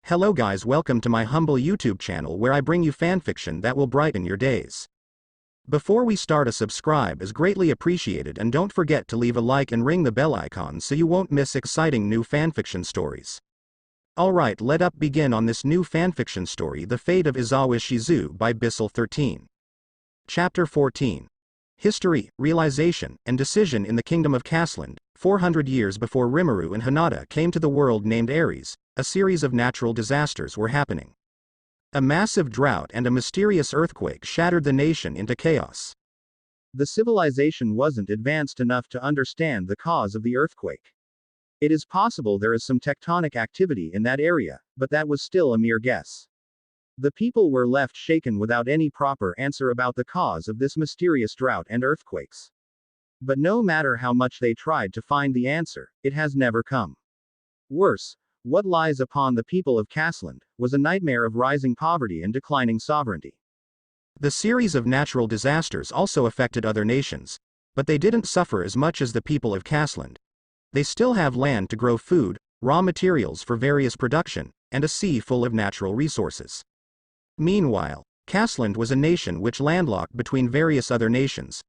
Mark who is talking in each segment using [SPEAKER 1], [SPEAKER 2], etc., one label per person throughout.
[SPEAKER 1] Hello guys, welcome to my humble YouTube channel where I bring you fanfiction that will brighten your days. Before we start, a subscribe is greatly appreciated, and don't forget to leave a like and ring the bell icon so you won't miss exciting new fanfiction stories. Alright, let us begin on this new fanfiction story, The Fate of Izawa Shizue by Bisel13. Chapter 14. History, Realization, and Decision in the Kingdom of Casland. 400 years before Rimuru and Hinata came to the world named Ares, a series of natural disasters were happening. A massive drought and a mysterious earthquake shattered the nation into chaos. The civilization wasn't advanced enough to understand the cause of the earthquake. It is possible there is some tectonic activity in that area, but that was still a mere guess. The people were left shaken without any proper answer about the cause of this mysterious drought and earthquakes. But no matter how much they tried to find the answer, it has never come. Worse, what lies upon the people of Casland was a nightmare of rising poverty and declining sovereignty. The series of natural disasters also affected other nations, but they didn't suffer as much as the people of Casland. They still have land to grow food, raw materials for various production, and a sea full of natural resources. Meanwhile, Casland was a nation which landlocked between various other nations.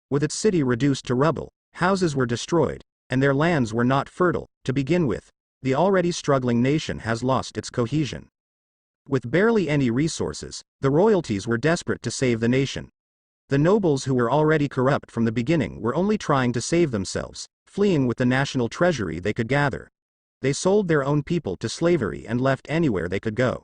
[SPEAKER 1] With its city reduced to rubble, houses were destroyed, and their lands were not fertile. To begin with, the already struggling nation has lost its cohesion. With barely any resources, the royalties were desperate to save the nation. The nobles, who were already corrupt from the beginning, were only trying to save themselves, fleeing with the national treasury they could gather. They sold their own people to slavery and left anywhere they could go.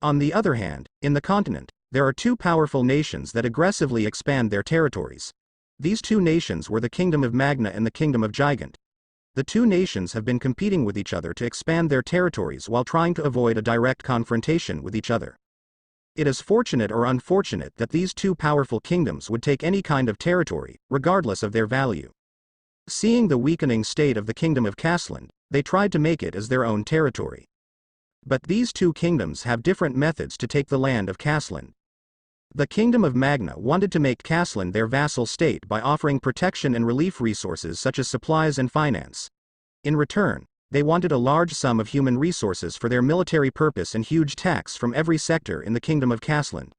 [SPEAKER 1] On the other hand, in the continent, there are two powerful nations that aggressively expand their territories. These two nations were the Kingdom of Magna and the Kingdom of Gigant. The two nations have been competing with each other to expand their territories while trying to avoid a direct confrontation with each other. It is fortunate or unfortunate that these two powerful kingdoms would take any kind of territory, regardless of their value. Seeing the weakening state of the Kingdom of Casland, they tried to make it as their own territory. But these two kingdoms have different methods to take the land of Casland. The Kingdom of Magna wanted to make Casland their vassal state by offering protection and relief resources such as supplies and finance. In return, they wanted a large sum of human resources for their military purpose and huge tax from every sector in the Kingdom of Casland.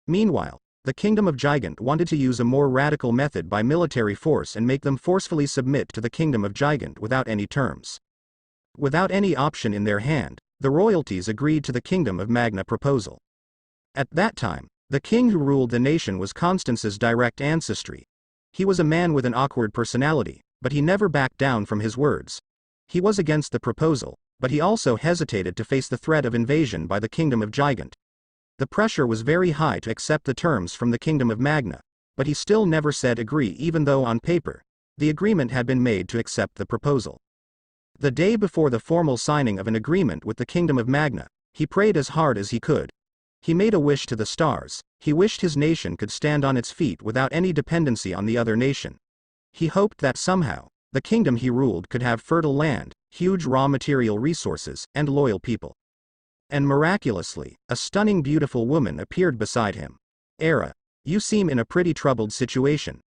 [SPEAKER 1] Meanwhile, the Kingdom of Gigant wanted to use a more radical method by military force and make them forcefully submit to the Kingdom of Gigant without any terms. Without any option in their hand, the royalties agreed to the Kingdom of Magna proposal. At that time, the king who ruled the nation was Constance's direct ancestry. He was a man with an awkward personality, but he never backed down from his words. He was against the proposal, but he also hesitated to face the threat of invasion by the Kingdom of Gigant. The pressure was very high to accept the terms from the Kingdom of Magna, but he still never said agree, even though on paper, the agreement had been made to accept the proposal. The day before the formal signing of an agreement with the Kingdom of Magna, he prayed as hard as he could. He made a wish to the stars. He wished his nation could stand on its feet without any dependency on the other nation. He hoped that somehow, the kingdom he ruled could have fertile land, huge raw material resources, and loyal people. And miraculously, a stunning beautiful woman appeared beside him. "Era, you seem in a pretty troubled situation."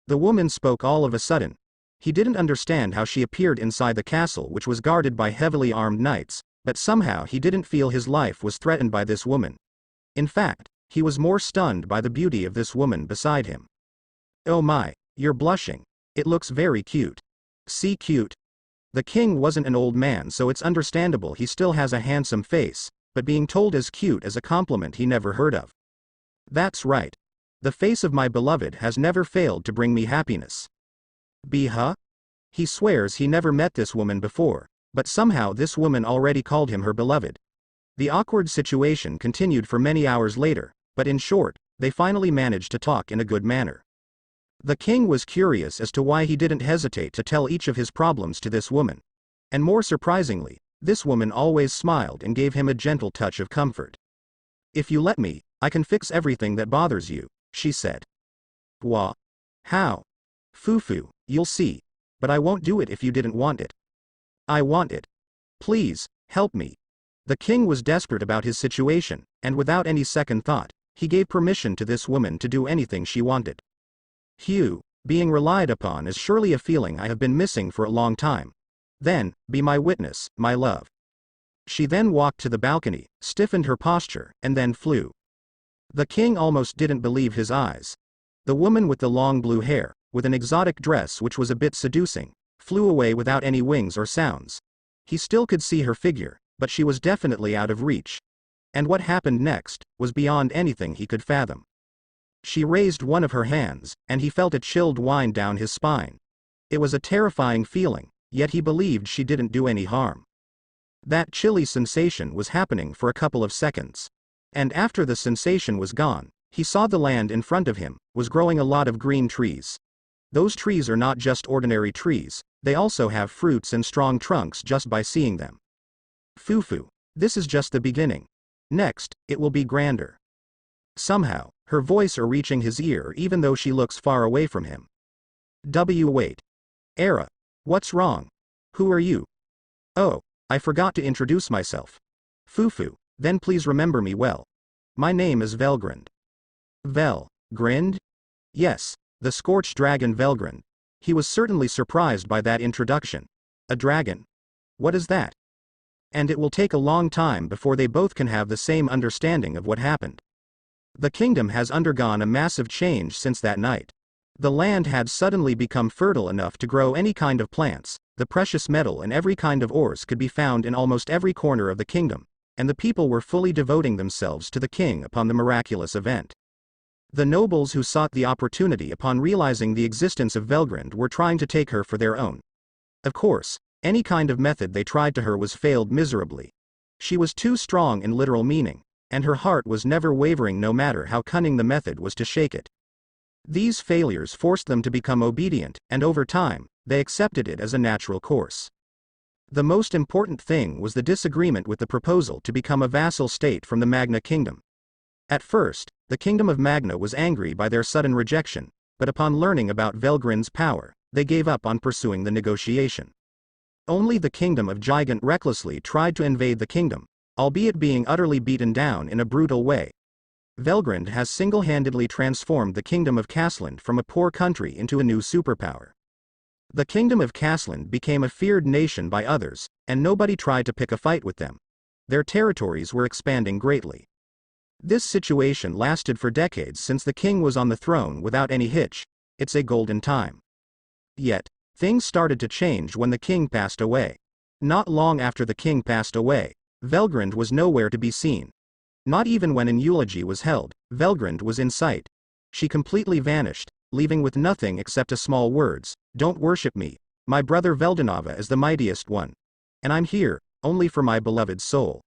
[SPEAKER 1] The woman spoke all of a sudden. He didn't understand how she appeared inside the castle, which was guarded by heavily armed knights, but somehow he didn't feel his life was threatened by this woman. In fact, he was more stunned by the beauty of this woman beside him. "Oh my, you're blushing. It looks very cute." "See, cute?" The king wasn't an old man, so it's understandable he still has a handsome face, but being told as cute as a compliment he never heard of. "That's right. The face of my beloved has never failed to bring me happiness." Huh? He swears he never met this woman before, but somehow this woman already called him her beloved. The awkward situation continued for many hours later, but in short, they finally managed to talk in a good manner. The king was curious as to why he didn't hesitate to tell each of his problems to this woman. And more surprisingly, this woman always smiled and gave him a gentle touch of comfort. "If you let me, I can fix everything that bothers you," she said. "What? How?" "Foo-foo, you'll see. But I won't do it if you didn't want it." "I want it. Please, help me." The king was desperate about his situation, and without any second thought, he gave permission to this woman to do anything she wanted. "Hugh, being relied upon is surely a feeling I have been missing for a long time. Then, be my witness, my love." She then walked to the balcony, stiffened her posture, and then flew. The king almost didn't believe his eyes. The woman with the long blue hair, with an exotic dress which was a bit seducing, flew away without any wings or sounds. He still could see her figure, but she was definitely out of reach. And what happened next was beyond anything he could fathom. She raised one of her hands, and he felt a chilled wind down his spine. It was a terrifying feeling, yet he believed she didn't do any harm. That chilly sensation was happening for a couple of seconds. And after the sensation was gone, he saw the land in front of him was growing a lot of green trees. Those trees are not just ordinary trees, they also have fruits and strong trunks just by seeing them. Fufu, this is just the beginning. Next, it will be grander. Somehow, her voice are reaching his ear even though she looks far away from him. Wait. Era. What's wrong? Who are you? Oh, I forgot to introduce myself. Fufu, then please remember me well. My name is Velgrind. Grind? Yes, the scorched dragon Velgrind. He was certainly surprised by that introduction. A dragon? What is that? And it will take a long time before they both can have the same understanding of what happened. The kingdom has undergone a massive change since that night. The land had suddenly become fertile enough to grow any kind of plants, the precious metal and every kind of ores could be found in almost every corner of the kingdom, and the people were fully devoting themselves to the king upon the miraculous event. The nobles who sought the opportunity upon realizing the existence of Velgrind were trying to take her for their own. Of course, any kind of method they tried to her was failed miserably. She was too strong in literal meaning, and her heart was never wavering no matter how cunning the method was to shake it. These failures forced them to become obedient, and over time, they accepted it as a natural course. The most important thing was the disagreement with the proposal to become a vassal state from the Magna Kingdom. At first, the Kingdom of Magna was angry by their sudden rejection, but upon learning about Velgrind's power, they gave up on pursuing the negotiation. Only the Kingdom of Gigant recklessly tried to invade the kingdom, albeit being utterly beaten down in a brutal way. Velgrind has single-handedly transformed the Kingdom of Casland from a poor country into a new superpower. The Kingdom of Casland became a feared nation by others, and nobody tried to pick a fight with them. Their territories were expanding greatly. This situation lasted for decades since the king was on the throne without any hitch. It's a golden time. Yet, things started to change when the king passed away. Not long after the king passed away, Velgrind was nowhere to be seen. Not even when an eulogy was held, Velgrind was in sight. She completely vanished, leaving with nothing except a small words, "Don't worship me. My brother Veldanava is the mightiest one. And I'm here, only for my beloved soul."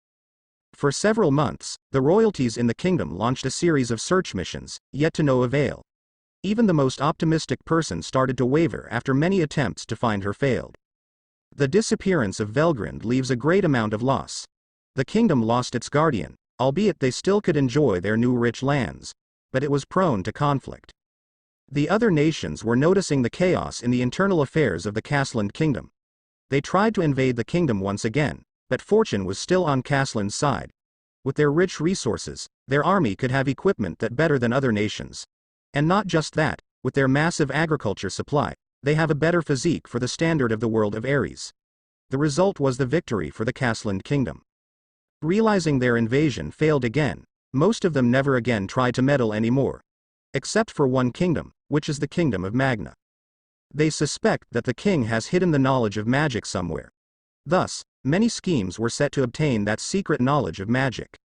[SPEAKER 1] For several months, the royalties in the kingdom launched a series of search missions, yet to no avail. Even the most optimistic person started to waver after many attempts to find her failed. The disappearance of Velgrind leaves a great amount of loss. The kingdom lost its guardian, albeit they still could enjoy their new rich lands, but it was prone to conflict. The other nations were noticing the chaos in the internal affairs of the Casland kingdom. They tried to invade the kingdom once again, but fortune was still on Casland's side. With their rich resources, their army could have equipment that better than other nations. And not just that, with their massive agriculture supply, they have a better physique for the standard of the world of Ares. The result was the victory for the Casland kingdom. Realizing their invasion failed again, most of them never again tried to meddle anymore. Except for one kingdom, which is the Kingdom of Magna. They suspect that the king has hidden the knowledge of magic somewhere. Thus, many schemes were set to obtain that secret knowledge of magic.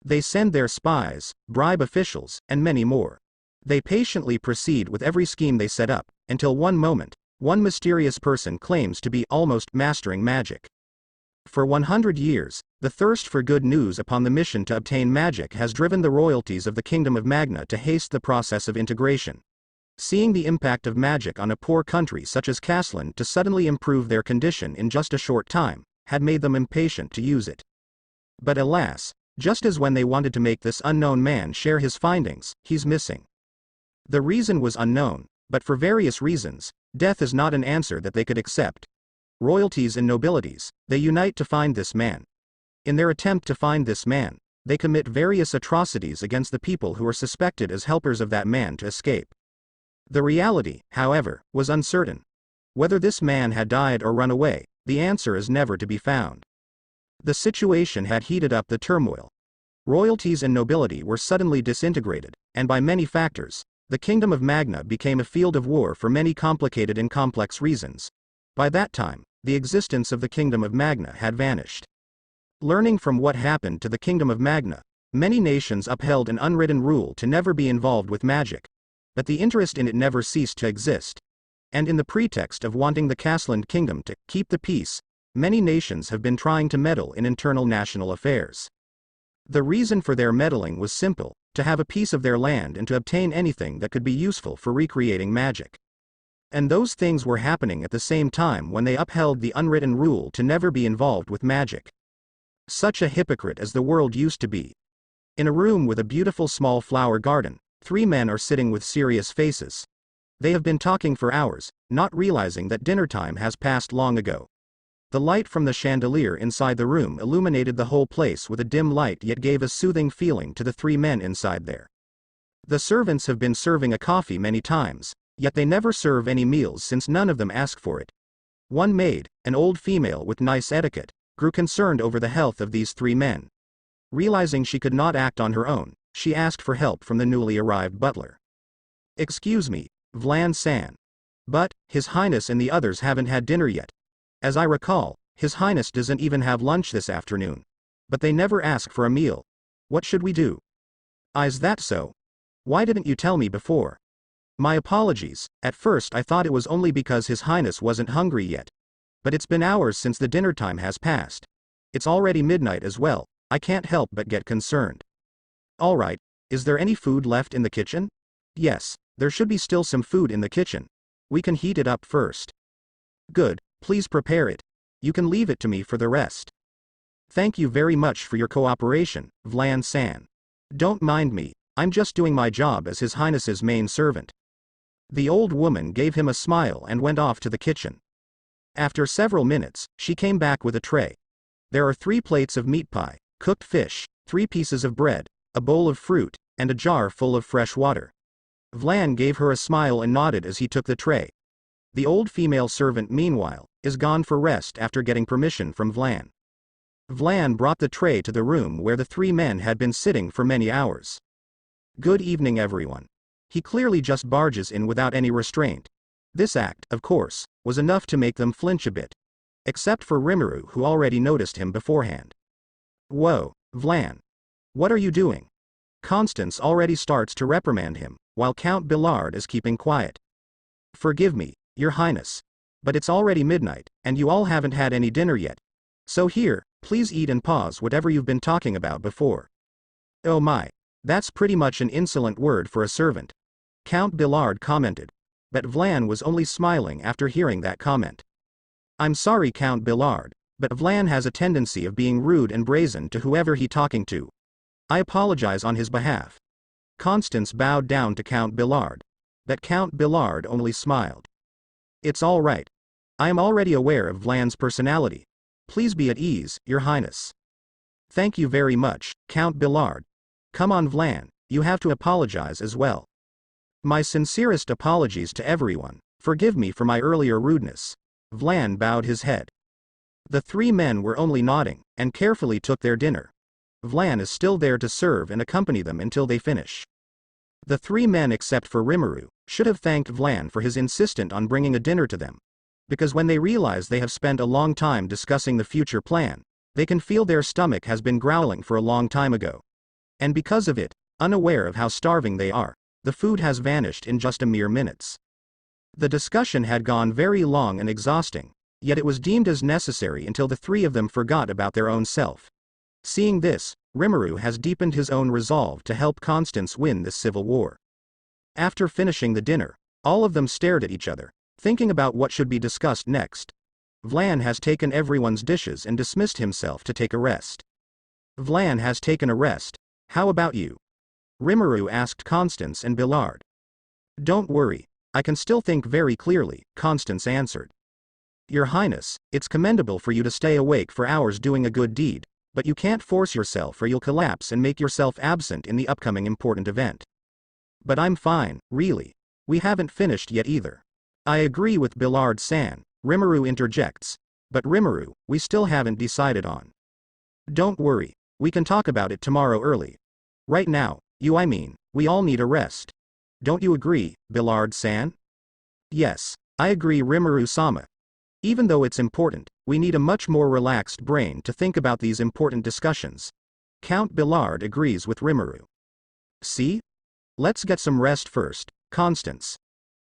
[SPEAKER 1] They send their spies, bribe officials, and many more. They patiently proceed with every scheme they set up, until one moment, one mysterious person claims to be almost mastering magic. For 100 years, the thirst for good news upon the mission to obtain magic has driven the royalties of the Kingdom of Magna to haste the process of integration. Seeing the impact of magic on a poor country such as Casland to suddenly improve their condition in just a short time, had made them impatient to use it. But alas, just as when they wanted to make this unknown man share his findings, he's missing. The reason was unknown, but for various reasons, death is not an answer that they could accept. Royalties and nobilities, they unite to find this man. In their attempt to find this man, they commit various atrocities against the people who are suspected as helpers of that man to escape. The reality, however, was uncertain. Whether this man had died or run away, the answer is never to be found. The situation had heated up the turmoil. Royalties and nobility were suddenly disintegrated, and by many factors, the Kingdom of Magna became a field of war for many complicated and complex reasons. By that time, the existence of the Kingdom of Magna had vanished. Learning from what happened to the Kingdom of Magna, many nations upheld an unwritten rule to never be involved with magic. But the interest in it never ceased to exist. And in the pretext of wanting the Castland Kingdom to keep the peace, many nations have been trying to meddle in internal national affairs. The reason for their meddling was simple: to have a piece of their land and to obtain anything that could be useful for recreating magic. And those things were happening at the same time when they upheld the unwritten rule to never be involved with magic. Such a hypocrite as the world used to be. In a room with a beautiful small flower garden, 3 men are sitting with serious faces. They have been talking for hours, not realizing that dinner time has passed long ago. The light from the chandelier inside the room illuminated the whole place with a dim light, yet gave a soothing feeling to the 3 men inside there. The servants have been serving a coffee many times, yet they never serve any meals since none of them ask for it. One maid, an old female with nice etiquette, grew concerned over the health of these 3 men. Realizing she could not act on her own, she asked for help from the newly arrived butler. "Excuse me, Vlan-san. But, His Highness and the others haven't had dinner yet. As I recall, His Highness doesn't even have lunch this afternoon. But they never ask for a meal. What should we do?" "Is that so? Why didn't you tell me before?" "My apologies, at first I thought it was only because His Highness wasn't hungry yet. But it's been hours since the dinner time has passed. It's already midnight as well, I can't help but get concerned." "Alright, is there any food left in the kitchen?" "Yes, there should be still some food in the kitchen. We can heat it up first." "Good, please prepare it. You can leave it to me for the rest." "Thank you very much for your cooperation, Vlan-san. Don't mind me, I'm just doing my job as His Highness's main servant." The old woman gave him a smile and went off to the kitchen. After several minutes, she came back with a tray. There are 3 plates of meat pie, cooked fish, 3 pieces of bread, a bowl of fruit, and a jar full of fresh water. Vlan gave her a smile and nodded as he took the tray. The old female servant, meanwhile, is gone for rest after getting permission from Vlan. Vlan brought the tray to the room where the 3 men had been sitting for many hours. "Good evening, everyone." He clearly just barges in without any restraint. This act, of course, was enough to make them flinch a bit. Except for Rimuru, who already noticed him beforehand. "Whoa, Vlan. What are you doing?" Constance already starts to reprimand him, while Count Billard is keeping quiet. "Forgive me, Your Highness. But it's already midnight, and you all haven't had any dinner yet. So here, please eat and pause whatever you've been talking about before." "Oh my, that's pretty much an insolent word for a servant," Count Billard commented. But Vlan was only smiling after hearing that comment. "I'm sorry, Count Billard, but Vlan has a tendency of being rude and brazen to whoever he's talking to. I apologize on his behalf." Constance bowed down to Count Billard. But Count Billard only smiled. "It's all right. I am already aware of Vlan's personality. Please be at ease, Your Highness." "Thank you very much, Count Billard. Come on, Vlan, you have to apologize as well." "My sincerest apologies to everyone. Forgive me for my earlier rudeness." Vlan bowed his head. The 3 men were only nodding, and carefully took their dinner. Vlan is still there to serve and accompany them until they finish. The 3 men, except for Rimuru, should have thanked Vlan for his insistence on bringing a dinner to them. Because when they realize they have spent a long time discussing the future plan, they can feel their stomach has been growling for a long time ago. And because of it, unaware of how starving they are, the food has vanished in just a mere minutes. The discussion had gone very long and exhausting, yet it was deemed as necessary until the 3 of them forgot about their own self. Seeing this, Rimuru has deepened his own resolve to help Constance win this civil war. After finishing the dinner, all of them stared at each other, thinking about what should be discussed next. Vlan has taken everyone's dishes and dismissed himself to take a rest. "Vlan has taken a rest. How about you?" Rimuru asked Constance and Billard. "Don't worry, I can still think very clearly," Constance answered. "Your Highness, it's commendable for you to stay awake for hours doing a good deed, but you can't force yourself or you'll collapse and make yourself absent in the upcoming important event." "But I'm fine, really. We haven't finished yet either." "I agree with Billard-san," Rimuru interjects. "But Rimuru, we still haven't decided on." Don't worry. We can talk about it tomorrow early. Right now, we all need a rest. Don't you agree, Bisel13? Yes, I agree, Rimuru-sama. Even though it's important, we need a much more relaxed brain to think about these important discussions. Count Bisel13 agrees with Rimuru. See? Let's get some rest first, Constance.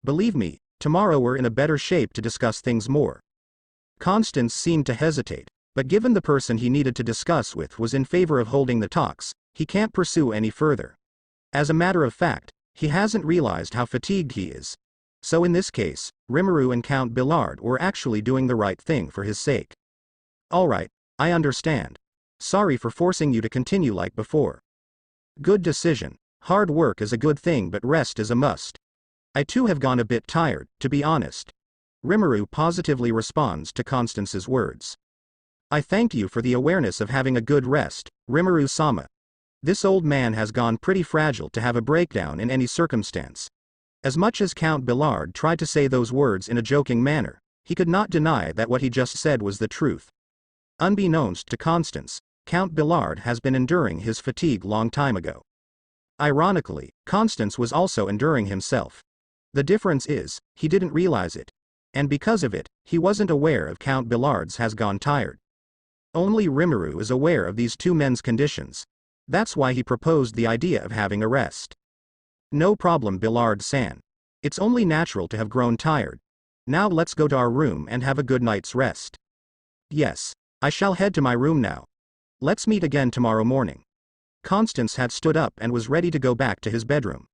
[SPEAKER 1] Believe me, tomorrow we're in a better shape to discuss things more. Constance seemed to hesitate, but given the person he needed to discuss with was in favor of holding the talks, he can't pursue any further. As a matter of fact, he hasn't realized how fatigued he is. So in this case, Rimuru and Count Bisel13 were actually doing the right thing for his sake. Alright, I understand. Sorry for forcing you to continue like before. Good decision. Hard work is a good thing, but rest is a must. I too have gone a bit tired, to be honest. Rimuru positively responds to Constance's words. I thank you for the awareness of having a good rest, Rimuru-sama. This old man has gone pretty fragile to have a breakdown in any circumstance. As much as Count Bisel13 tried to say those words in a joking manner, he could not deny that what he just said was the truth. Unbeknownst to Constance, Count Bisel13 has been enduring his fatigue long time ago. Ironically, Constance was also enduring himself. The difference is, he didn't realize it. And because of it, he wasn't aware of Count Bisel13's has gone tired. Only Rimuru is aware of these two men's conditions. That's why he proposed the idea of having a rest. No problem, Bisel13-san. It's only natural to have grown tired. Now let's go to our room and have a good night's rest. Yes, I shall head to my room now. Let's meet again tomorrow morning. Constance had stood up and was ready to go back to his bedroom.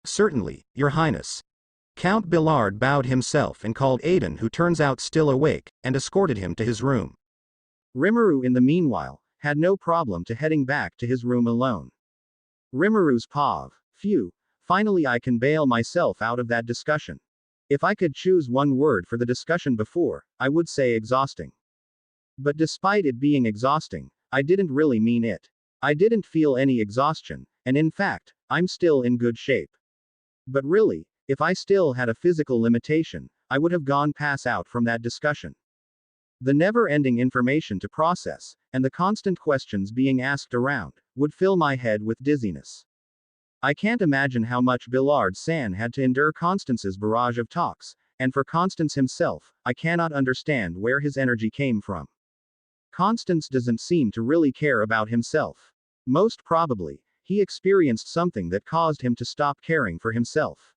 [SPEAKER 1] Certainly, Your Highness. Count Bisel13 bowed himself and called Aiden, who turns out still awake, and escorted him to his room. Rimuru in the meanwhile, had no problem to heading back to his room alone. Rimuru's pav. Phew, finally I can bail myself out of that discussion. If I could choose one word for the discussion before, I would say exhausting. But despite it being exhausting, I didn't really mean it. I didn't feel any exhaustion, and in fact, I'm still in good shape. But really, if I still had a physical limitation, I would have gone pass out from that discussion. The never-ending information to process, and the constant questions being asked around, would fill my head with dizziness. I can't imagine how much Bisel13-san had to endure Constance's barrage of talks, and for Constance himself, I cannot understand where his energy came from. Constance doesn't seem to really care about himself. Most probably, he experienced something that caused him to stop caring for himself.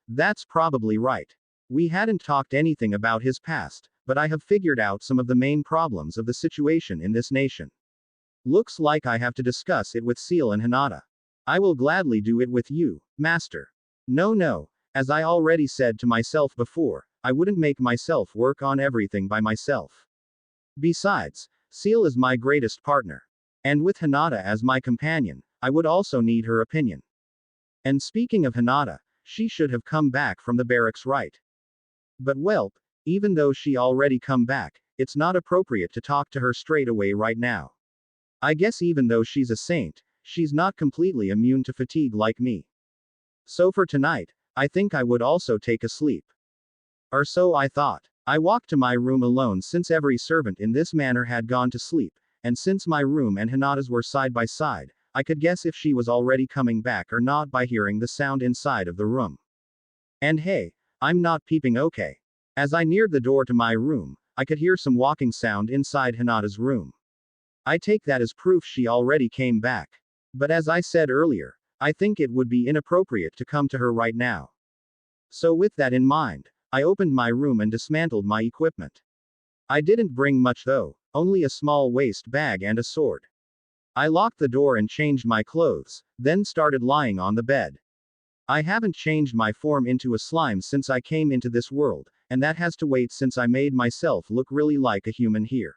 [SPEAKER 1] That's probably right. We hadn't talked anything about his past, but I have figured out some of the main problems of the situation in this nation. Looks like I have to discuss it with Seal and Hinata. I will gladly do it with you, Master. No, as I already said to myself before, I wouldn't make myself work on everything by myself. Besides, Seal is my greatest partner. And with Hinata as my companion, I would also need her opinion. And speaking of Hinata, she should have come back from the barracks, right? But well, even though she already come back, it's not appropriate to talk to her straight away right now. I guess even though she's a saint, she's not completely immune to fatigue like me. So for tonight, I think I would also take a sleep. Or so I thought. I walked to my room alone since every servant in this manor had gone to sleep, and since my room and Hinata's were side by side, I could guess if she was already coming back or not by hearing the sound inside of the room. And hey, I'm not peeping, okay. As I neared the door to my room, I could hear some walking sound inside Hinata's room. I take that as proof she already came back. But as I said earlier, I think it would be inappropriate to come to her right now. So with that in mind, I opened my room and dismantled my equipment. I didn't bring much though, only a small waist bag and a sword. I locked the door and changed my clothes, then started lying on the bed. I haven't changed my form into a slime since I came into this world, and that has to wait since I made myself look really like a human here.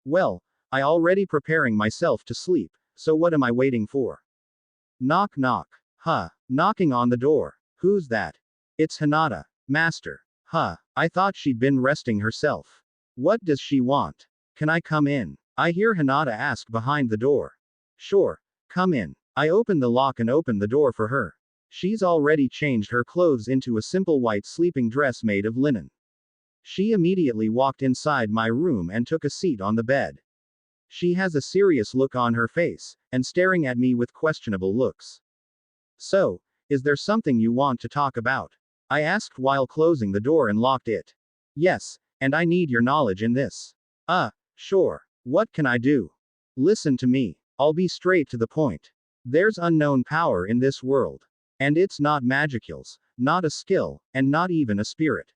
[SPEAKER 1] Well, I already preparing myself to sleep, so what am I waiting for? Knock knock. Knocking on the door. Who's that? It's Hinata. Master. I thought she'd been resting herself. What does she want? Can I come in? I hear Hinata ask behind the door. Sure, come in. I open the lock and open the door for her. She's already changed her clothes into a simple white sleeping dress made of linen. She immediately walked inside my room and took a seat on the bed. She has a serious look on her face, and staring at me with questionable looks. So, is there something you want to talk about? I asked while closing the door and locked it. Yes, and I need your knowledge in this. Sure. What can I do? Listen to me. I'll be straight to the point. There's unknown power in this world. And it's not magicals, not a skill, and not even a spirit.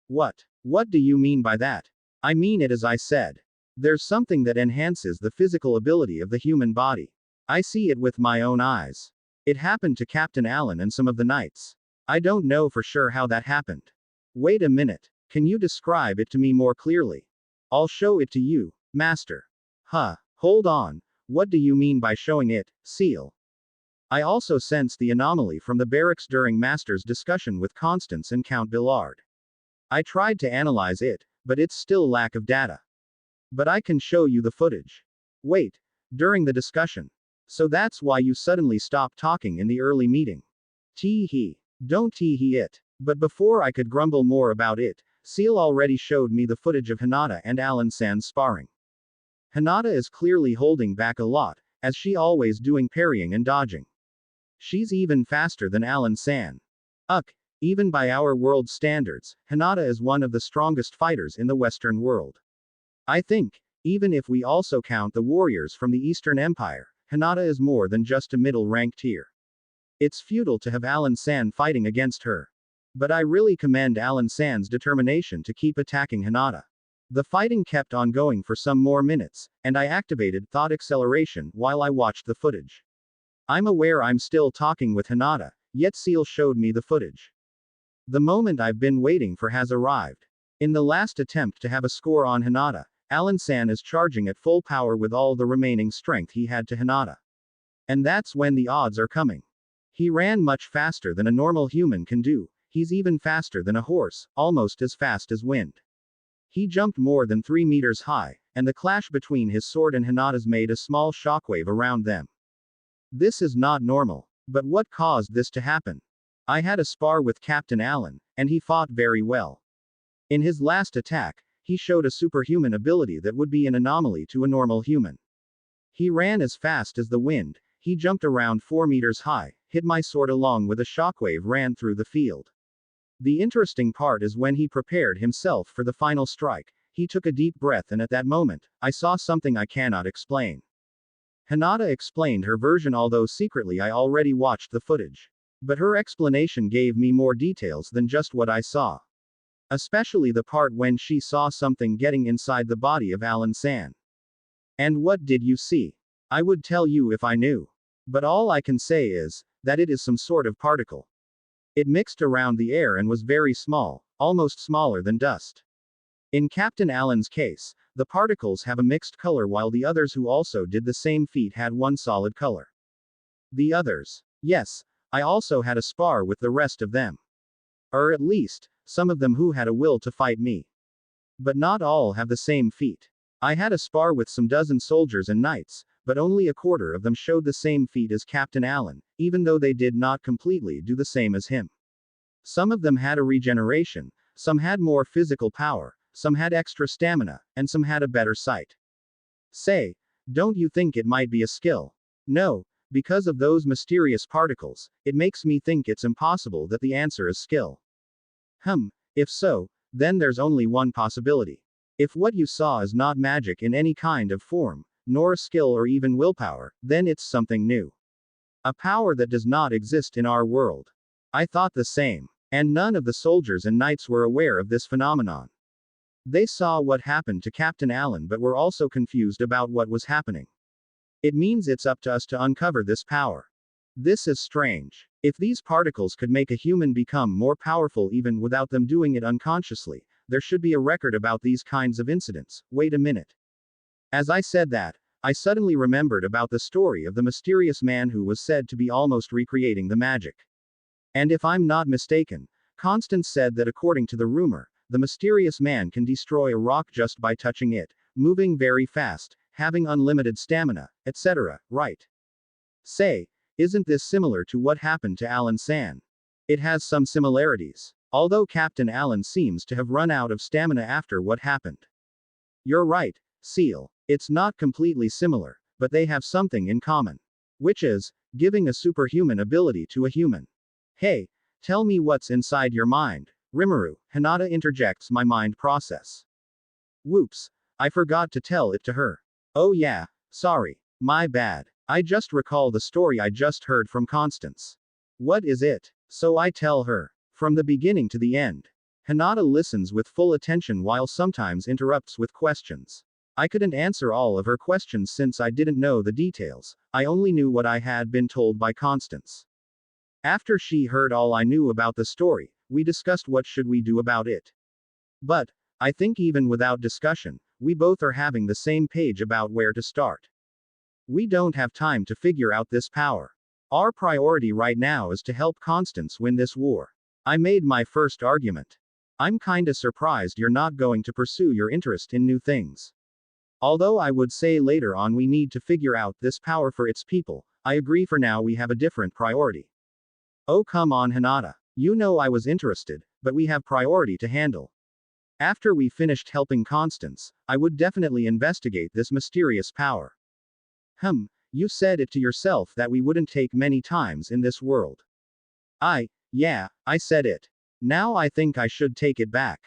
[SPEAKER 1] What? What do you mean by that? I mean it as I said. There's something that enhances the physical ability of the human body. I see it with my own eyes. It happened to Captain Allen and some of the knights. I don't know for sure how that happened. Wait a minute. Can you describe it to me more clearly? I'll show it to you, Master. Hold on. What do you mean by showing it, Seal? I also sensed the anomaly from the barracks during Master's discussion with Constance and Count Billard. I tried to analyze it, but it's still lack of data. But I can show you the footage. Wait. During the discussion. So that's why you suddenly stopped talking in the early meeting. Tee-hee. Don't tee-hee it. But before I could grumble more about it, Seal already showed me the footage of Hinata and Alan-san's sparring. Hinata is clearly holding back a lot, as she always doing parrying and dodging. She's even faster than Alan-san. Even by our world standards, Hinata is one of the strongest fighters in the Western world. I think, even if we also count the warriors from the Eastern Empire, Hinata is more than just a middle-ranked tier. It's futile to have Alan-san fighting against her. But I really commend Alan-san's determination to keep attacking Hinata. The fighting kept on going for some more minutes, and I activated thought acceleration while I watched the footage. I'm aware I'm still talking with Hinata, yet Seal showed me the footage. The moment I've been waiting for has arrived. In the last attempt to have a score on Hinata, Alan-san is charging at full power with all the remaining strength he had to Hinata. And that's when the odds are coming. He ran much faster than a normal human can do, he's even faster than a horse, almost as fast as wind. He jumped more than 3 meters high, and the clash between his sword and Hinata's made a small shockwave around them. This is not normal. But what caused this to happen? I had a spar with Captain Allen, and he fought very well. In his last attack, he showed a superhuman ability that would be an anomaly to a normal human. He ran as fast as the wind, he jumped around 4 meters high, hit my sword along with a shockwave ran through the field. The interesting part is when he prepared himself for the final strike, he took a deep breath and at that moment, I saw something I cannot explain. Hinata explained her version although secretly I already watched the footage. But her explanation gave me more details than just what I saw. Especially the part when she saw something getting inside the body of Alan-san. And what did you see? I would tell you if I knew. But all I can say is, that it is some sort of particle. It mixed around the air and was very small, almost smaller than dust. In Captain Allen's case, the particles have a mixed color while the others who also did the same feat had one solid color. The others. Yes, I also had a spar with the rest of them. Or at least, some of them who had a will to fight me. But not all have the same feat. I had a spar with some dozen soldiers and knights, but only a quarter of them showed the same feat as Captain Allen, even though they did not completely do the same as him. Some of them had a regeneration, some had more physical power, some had extra stamina, and some had a better sight. Say, don't you think it might be a skill? No, because of those mysterious particles, it makes me think it's impossible that the answer is skill. If so, then there's only one possibility. If what you saw is not magic in any kind of form, nor a skill or even willpower, then it's something new. A power that does not exist in our world. I thought the same. And none of the soldiers and knights were aware of this phenomenon. They saw what happened to Captain Allen but were also confused about what was happening. It means it's up to us to uncover this power. This is strange. If these particles could make a human become more powerful even without them doing it unconsciously, there should be a record about these kinds of incidents. Wait a minute. As I said that, I suddenly remembered about the story of the mysterious man who was said to be almost recreating the magic. And if I'm not mistaken, Constance said that according to the rumor, the mysterious man can destroy a rock just by touching it, moving very fast, having unlimited stamina, etc., right? Say, isn't this similar to what happened to Alan-san? It has some similarities. Although Captain Allen seems to have run out of stamina after what happened. You're right, Seal. It's not completely similar, but they have something in common. Which is, giving a superhuman ability to a human. Hey, tell me what's inside your mind, Rimuru. Hinata interjects my mind process. Whoops. I forgot to tell it to her. Oh yeah, sorry. My bad. I just recall the story I just heard from Constance. What is it? So I tell her. From the beginning to the end. Hinata listens with full attention while sometimes interrupts with questions. I couldn't answer all of her questions since I didn't know the details, I only knew what I had been told by Constance. After she heard all I knew about the story, we discussed what should we do about it. But, I think even without discussion, we both are having the same page about where to start. We don't have time to figure out this power. Our priority right now is to help Constance win this war. I made my first argument. I'm kinda surprised you're not going to pursue your interest in new things. Although I would say later on we need to figure out this power for its people, I agree for now we have a different priority. Oh come on Hinata. You know I was interested, but we have priority to handle. After we finished helping Constance, I would definitely investigate this mysterious power. You said it to yourself that we wouldn't take many times in this world. Yeah, I said it. Now I think I should take it back.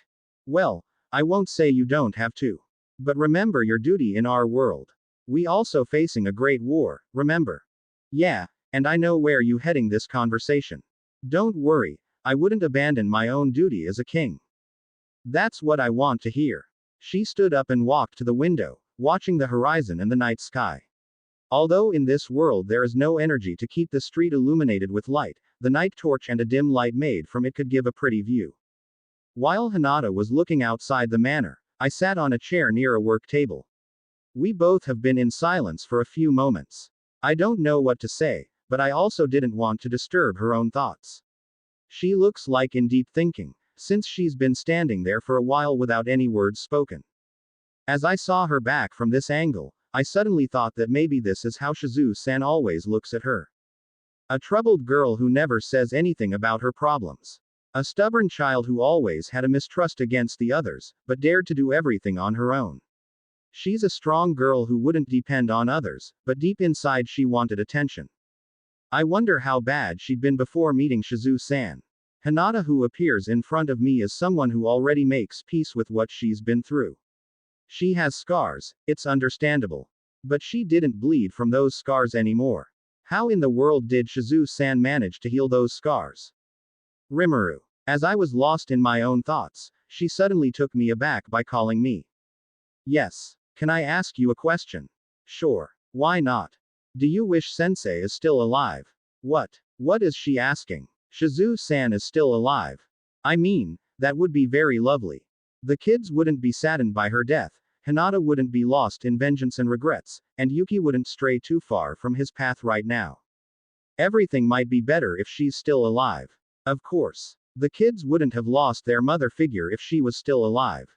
[SPEAKER 1] Well, I won't say you don't have to. But remember your duty in our world. We also facing a great war, remember? Yeah, and I know where you heading this conversation. Don't worry, I wouldn't abandon my own duty as a king. That's what I want to hear. She stood up and walked to the window, watching the horizon and the night sky. Although in this world there is no energy to keep the street illuminated with light, the night torch and a dim light made from it could give a pretty view. While Hinata was looking outside the manor, I sat on a chair near a work table. We both have been in silence for a few moments. I don't know what to say, but I also didn't want to disturb her own thoughts. She looks like in deep thinking, since she's been standing there for a while without any words spoken. As I saw her back from this angle, I suddenly thought that maybe this is how Shizue-san always looks at her. A troubled girl who never says anything about her problems. A stubborn child who always had a mistrust against the others, but dared to do everything on her own. She's a strong girl who wouldn't depend on others, but deep inside she wanted attention. I wonder how bad she'd been before meeting Shizue-san. Hinata who appears in front of me is someone who already makes peace with what she's been through. She has scars, it's understandable. But she didn't bleed from those scars anymore. How in the world did Shizue-san manage to heal those scars? Rimuru. As I was lost in my own thoughts, she suddenly took me aback by calling me. Yes. Can I ask you a question? Sure. Why not? Do you wish Sensei is still alive? What is she asking? Shizue-san is still alive. I mean, that would be very lovely. The kids wouldn't be saddened by her death, Hinata wouldn't be lost in vengeance and regrets, and Yuki wouldn't stray too far from his path right now. Everything might be better if she's still alive. Of course. The kids wouldn't have lost their mother figure if she was still alive.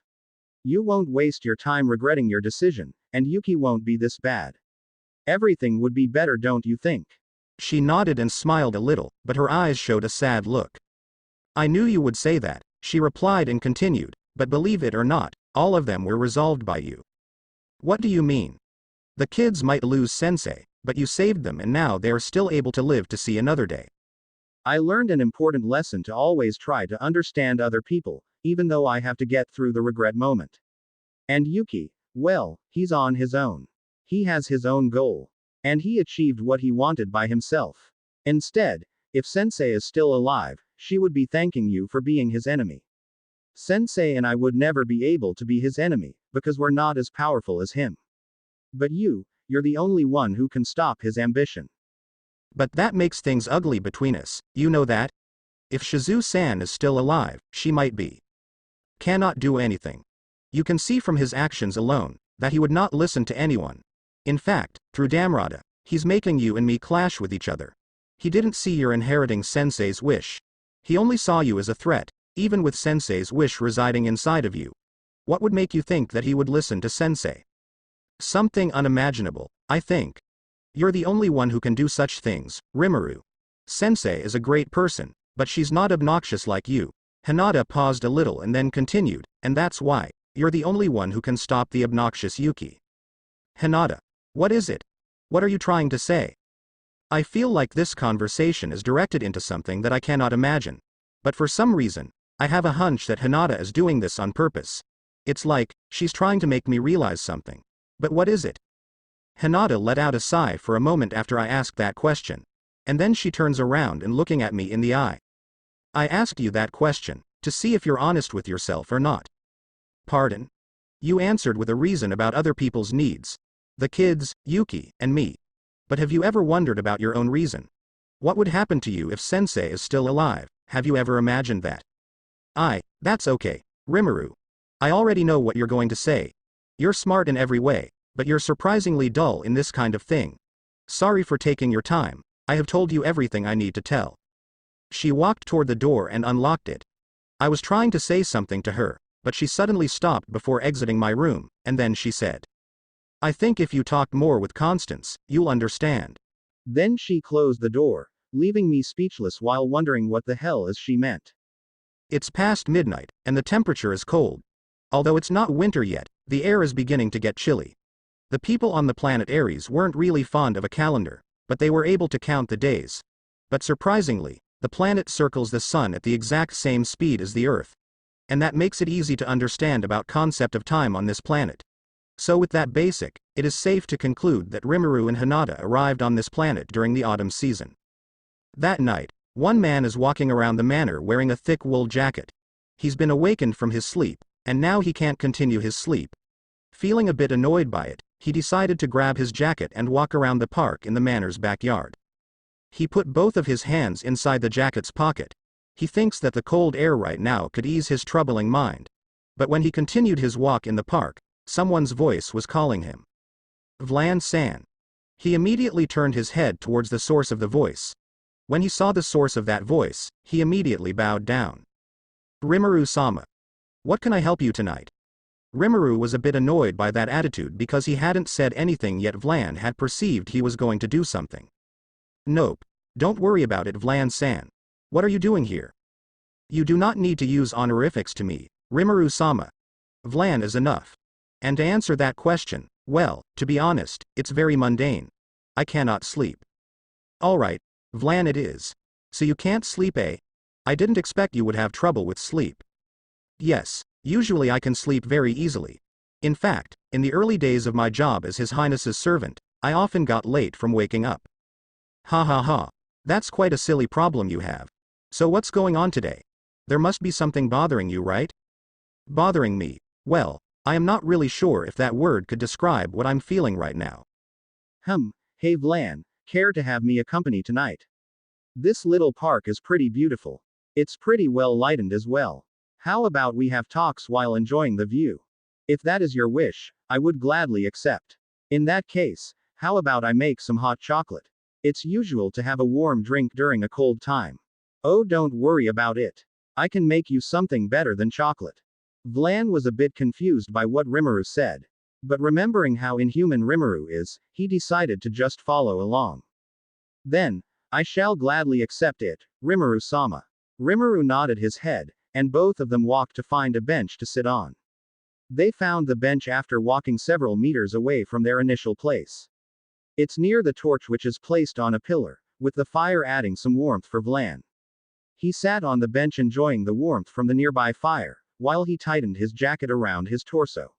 [SPEAKER 1] You won't waste your time regretting your decision, and Yuki won't be this bad. Everything would be better, don't you think?
[SPEAKER 2] She nodded and smiled a little, but her eyes showed a sad look. I knew you would say that, she replied and continued, but believe it or not, all of them were resolved by you. What do you mean? The kids might lose Sensei, but you saved them and now they are still able to live to see another day.
[SPEAKER 1] I learned an important lesson to always try to understand other people, even though I have to get through the regret moment. And Yuki, well, he's on his own. He has his own goal. And he achieved what he wanted by himself. Instead, if Sensei is still alive, she would be thanking you for being his enemy. Sensei and I would never be able to be his enemy, because we're not as powerful as him. But you're the only one who can stop his ambition.
[SPEAKER 2] But that makes things ugly between us, you know that? If Shizue-san is still alive, she might be. Cannot do anything. You can see from his actions alone, that he would not listen to anyone. In fact, through Damrada, he's making you and me clash with each other. He didn't see you're inheriting Sensei's wish. He only saw you as a threat, even with Sensei's wish residing inside of you. What would make you think that he would listen to Sensei? Something unimaginable, I think. You're the only one who can do such things, Rimuru. Sensei is a great person, but she's not obnoxious like you. Hinata paused a little and then continued, and that's why.
[SPEAKER 1] You're the only one who can stop the obnoxious Yuki. Hinata. What is it? What are you trying to say? I feel like this conversation is directed into something that I cannot imagine. But for some reason, I have a hunch that Hinata is doing this on purpose. It's like, she's trying to make me realize something. But what is it? Hinata let out a sigh for a moment after I asked that question. And then she turns around and looking at me in the eye. I asked you that question, to see if you're honest with yourself or not. Pardon? You answered with a reason about other people's needs. The kids, Yuki, and me. But have you ever wondered about your own reason? What would happen to you if Sensei is still alive? Have you ever imagined that? That's okay, Rimuru. I already know what you're going to say. You're smart in every way, but you're surprisingly dull in this kind of thing. Sorry for taking your time, I have told you everything I need to tell. She walked toward the door and unlocked it. I was trying to say something to her, but she suddenly stopped before exiting my room, and then she said, I think if you talk more with Constance, you'll understand. Then she closed the door, leaving me speechless while wondering what the hell is she meant. It's past midnight, and the temperature is cold. Although it's not winter yet, the air is beginning to get chilly. The people on the planet Ares weren't really fond of a calendar, but they were able to count the days. But surprisingly, the planet circles the sun at the exact same speed as the Earth. And that makes it easy to understand about concept of time on this planet. So with that basic, it is safe to conclude that Rimuru and Hinata arrived on this planet during the autumn season. That night, one man is walking around the manor wearing a thick wool jacket. He's been awakened from his sleep, and now he can't continue his sleep. Feeling a bit annoyed by it, he decided to grab his jacket and walk around the park in the manor's backyard. He put both of his hands inside the jacket's pocket. He thinks that the cold air right now could ease his troubling mind. But when he continued his walk in the park, someone's voice was calling him. Vlan-san. He immediately turned his head towards the source of the voice. When he saw the source of that voice, he immediately bowed down. Rimuru-sama. What can I help you tonight? Rimuru was a bit annoyed by that attitude because he hadn't said anything yet Vlan had perceived he was going to do something. Nope. Don't worry about it, Vlan-san. What are you doing here? You do not need to use honorifics to me, Rimuru-sama. Vlan is enough. And to answer that question, well, to be honest, it's very mundane. I cannot sleep. Alright, Vlan it is. So you can't sleep, eh? I didn't expect you would have trouble with sleep. Yes, usually I can sleep very easily. In fact, in the early days of my job as His Highness's servant, I often got late from waking up. Ha ha ha. That's quite a silly problem you have. So what's going on today? There must be something bothering you, right? Bothering me? Well, I am not really sure if that word could describe what I'm feeling right now. Hey Vlan, care to have me accompany tonight? This little park is pretty beautiful. It's pretty well lightened as well. How about we have talks while enjoying the view? If that is your wish, I would gladly accept. In that case, how about I make some hot chocolate? It's usual to have a warm drink during a cold time. Oh, don't worry about it. I can make you something better than chocolate. Vlan was a bit confused by what Rimuru said. But remembering how inhuman Rimuru is, he decided to just follow along. Then, I shall gladly accept it, Rimuru-sama. Rimuru nodded his head, and both of them walked to find a bench to sit on. They found the bench after walking several meters away from their initial place. It's near the torch which is placed on a pillar, with the fire adding some warmth for Vlan. He sat on the bench enjoying the warmth from the nearby fire, while he tightened his jacket around his torso.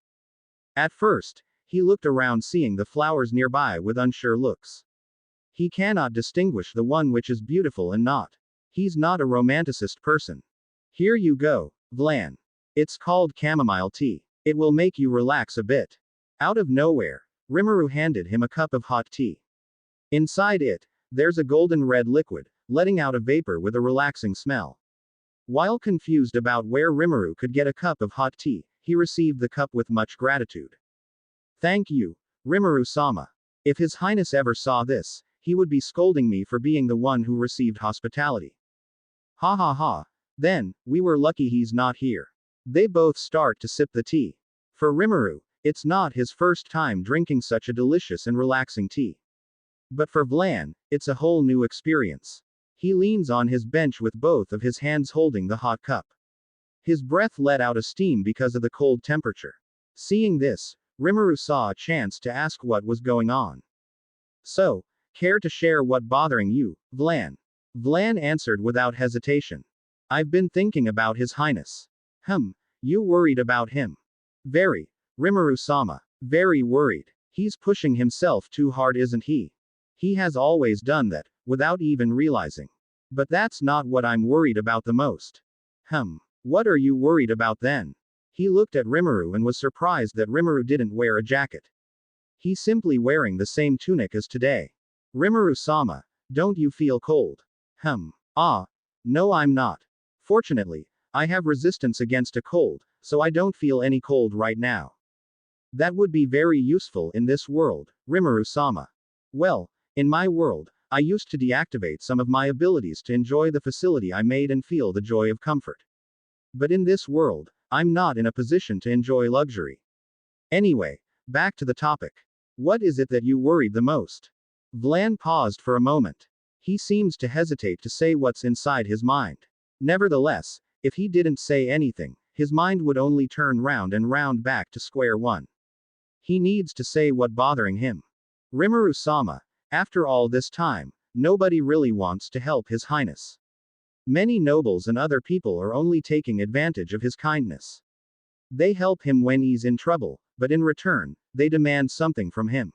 [SPEAKER 1] At first, he looked around seeing the flowers nearby with unsure looks. He cannot distinguish the one which is beautiful and not. He's not a romanticist person. Here you go, Vlan. It's called chamomile tea. It will make you relax a bit. Out of nowhere, Rimuru handed him a cup of hot tea. Inside it, there's a golden red liquid, letting out a vapor with a relaxing smell. While confused about where Rimuru could get a cup of hot tea, he received the cup with much gratitude. Thank you, Rimuru-sama. If His Highness ever saw this, he would be scolding me for being the one who received hospitality. Ha ha ha. Then, we were lucky he's not here. They both start to sip the tea. For Rimuru, it's not his first time drinking such a delicious and relaxing tea. But for Vlan, it's a whole new experience. He leans on his bench with both of his hands holding the hot cup.
[SPEAKER 2] His breath let out a steam because of the cold temperature. Seeing this, Rimuru saw a chance to ask what was going on. So, care to share what bothering you, Vlan? Vlan answered without hesitation. I've been thinking about His Highness. You worried about him? Very. Rimuru-sama. Very worried. He's pushing himself too hard, isn't he? He has always done that, without even realizing. But that's not what I'm worried about the most. What are you worried about then? He looked at Rimuru and was surprised that Rimuru didn't wear a jacket. He's simply wearing the same tunic as today. Rimuru-sama, don't you feel cold? No, I'm not. Fortunately, I have resistance against a cold, so I don't feel any cold right now. That would be very useful in this world, Rimuru-sama. Well, in my world, I used to deactivate some of my abilities to enjoy the facility I made and feel the joy of comfort. But in this world, I'm not in a position to enjoy luxury. Anyway, back to the topic. What is it that you worried the most? Vlan paused for a moment. He seems to hesitate to say what's inside his mind. Nevertheless, if he didn't say anything, his mind would only turn round and round back to square one. He needs to say what bothering him. Rimuru-sama, after all this time, nobody really wants to help His Highness. Many nobles and other people are only taking advantage of his kindness. They help him when he's in trouble, but in return, they demand something from him.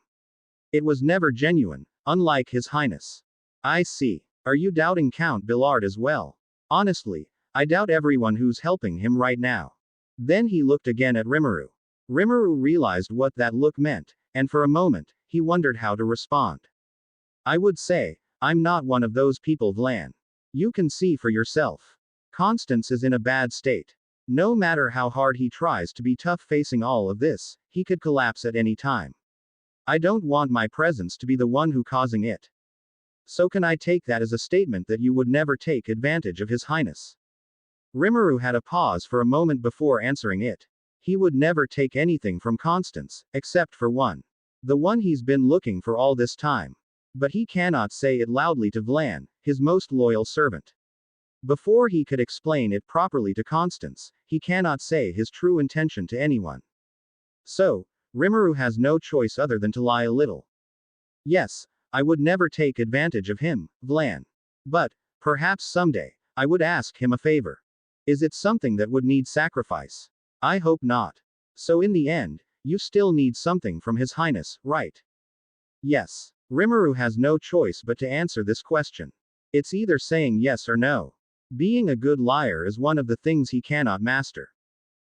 [SPEAKER 2] It was never genuine, unlike His Highness. I see. Are you doubting Count Billard as well? Honestly, I doubt everyone who's helping him right now. Then he looked again at Rimuru. Rimuru realized what that look meant, and for a moment, he wondered how to respond. I would say, I'm not one of those people, Vlan. You can see for yourself. Constance is in a bad state. No matter how hard he tries to be tough facing all of this, he could collapse at any time. I don't want my presence to be the one who causing it. So can I take that as a statement that you would never take advantage of His Highness? Rimuru had a pause for a moment before answering it. He would never take anything from Constance, except for one. The one he's been looking for all this time. But he cannot say it loudly to Vlan, his most loyal servant. Before he could explain it properly to Constance, he cannot say his true intention to anyone. So, Rimuru has no choice other than to lie a little. Yes, I would never take advantage of him, Vlan. But, perhaps someday, I would ask him a favor. Is it something that would need sacrifice? I hope not. So in the end, you still need something from His Highness, right? Yes. Rimuru has no choice but to answer this question. It's either saying yes or no. Being a good liar is one of the things he cannot master.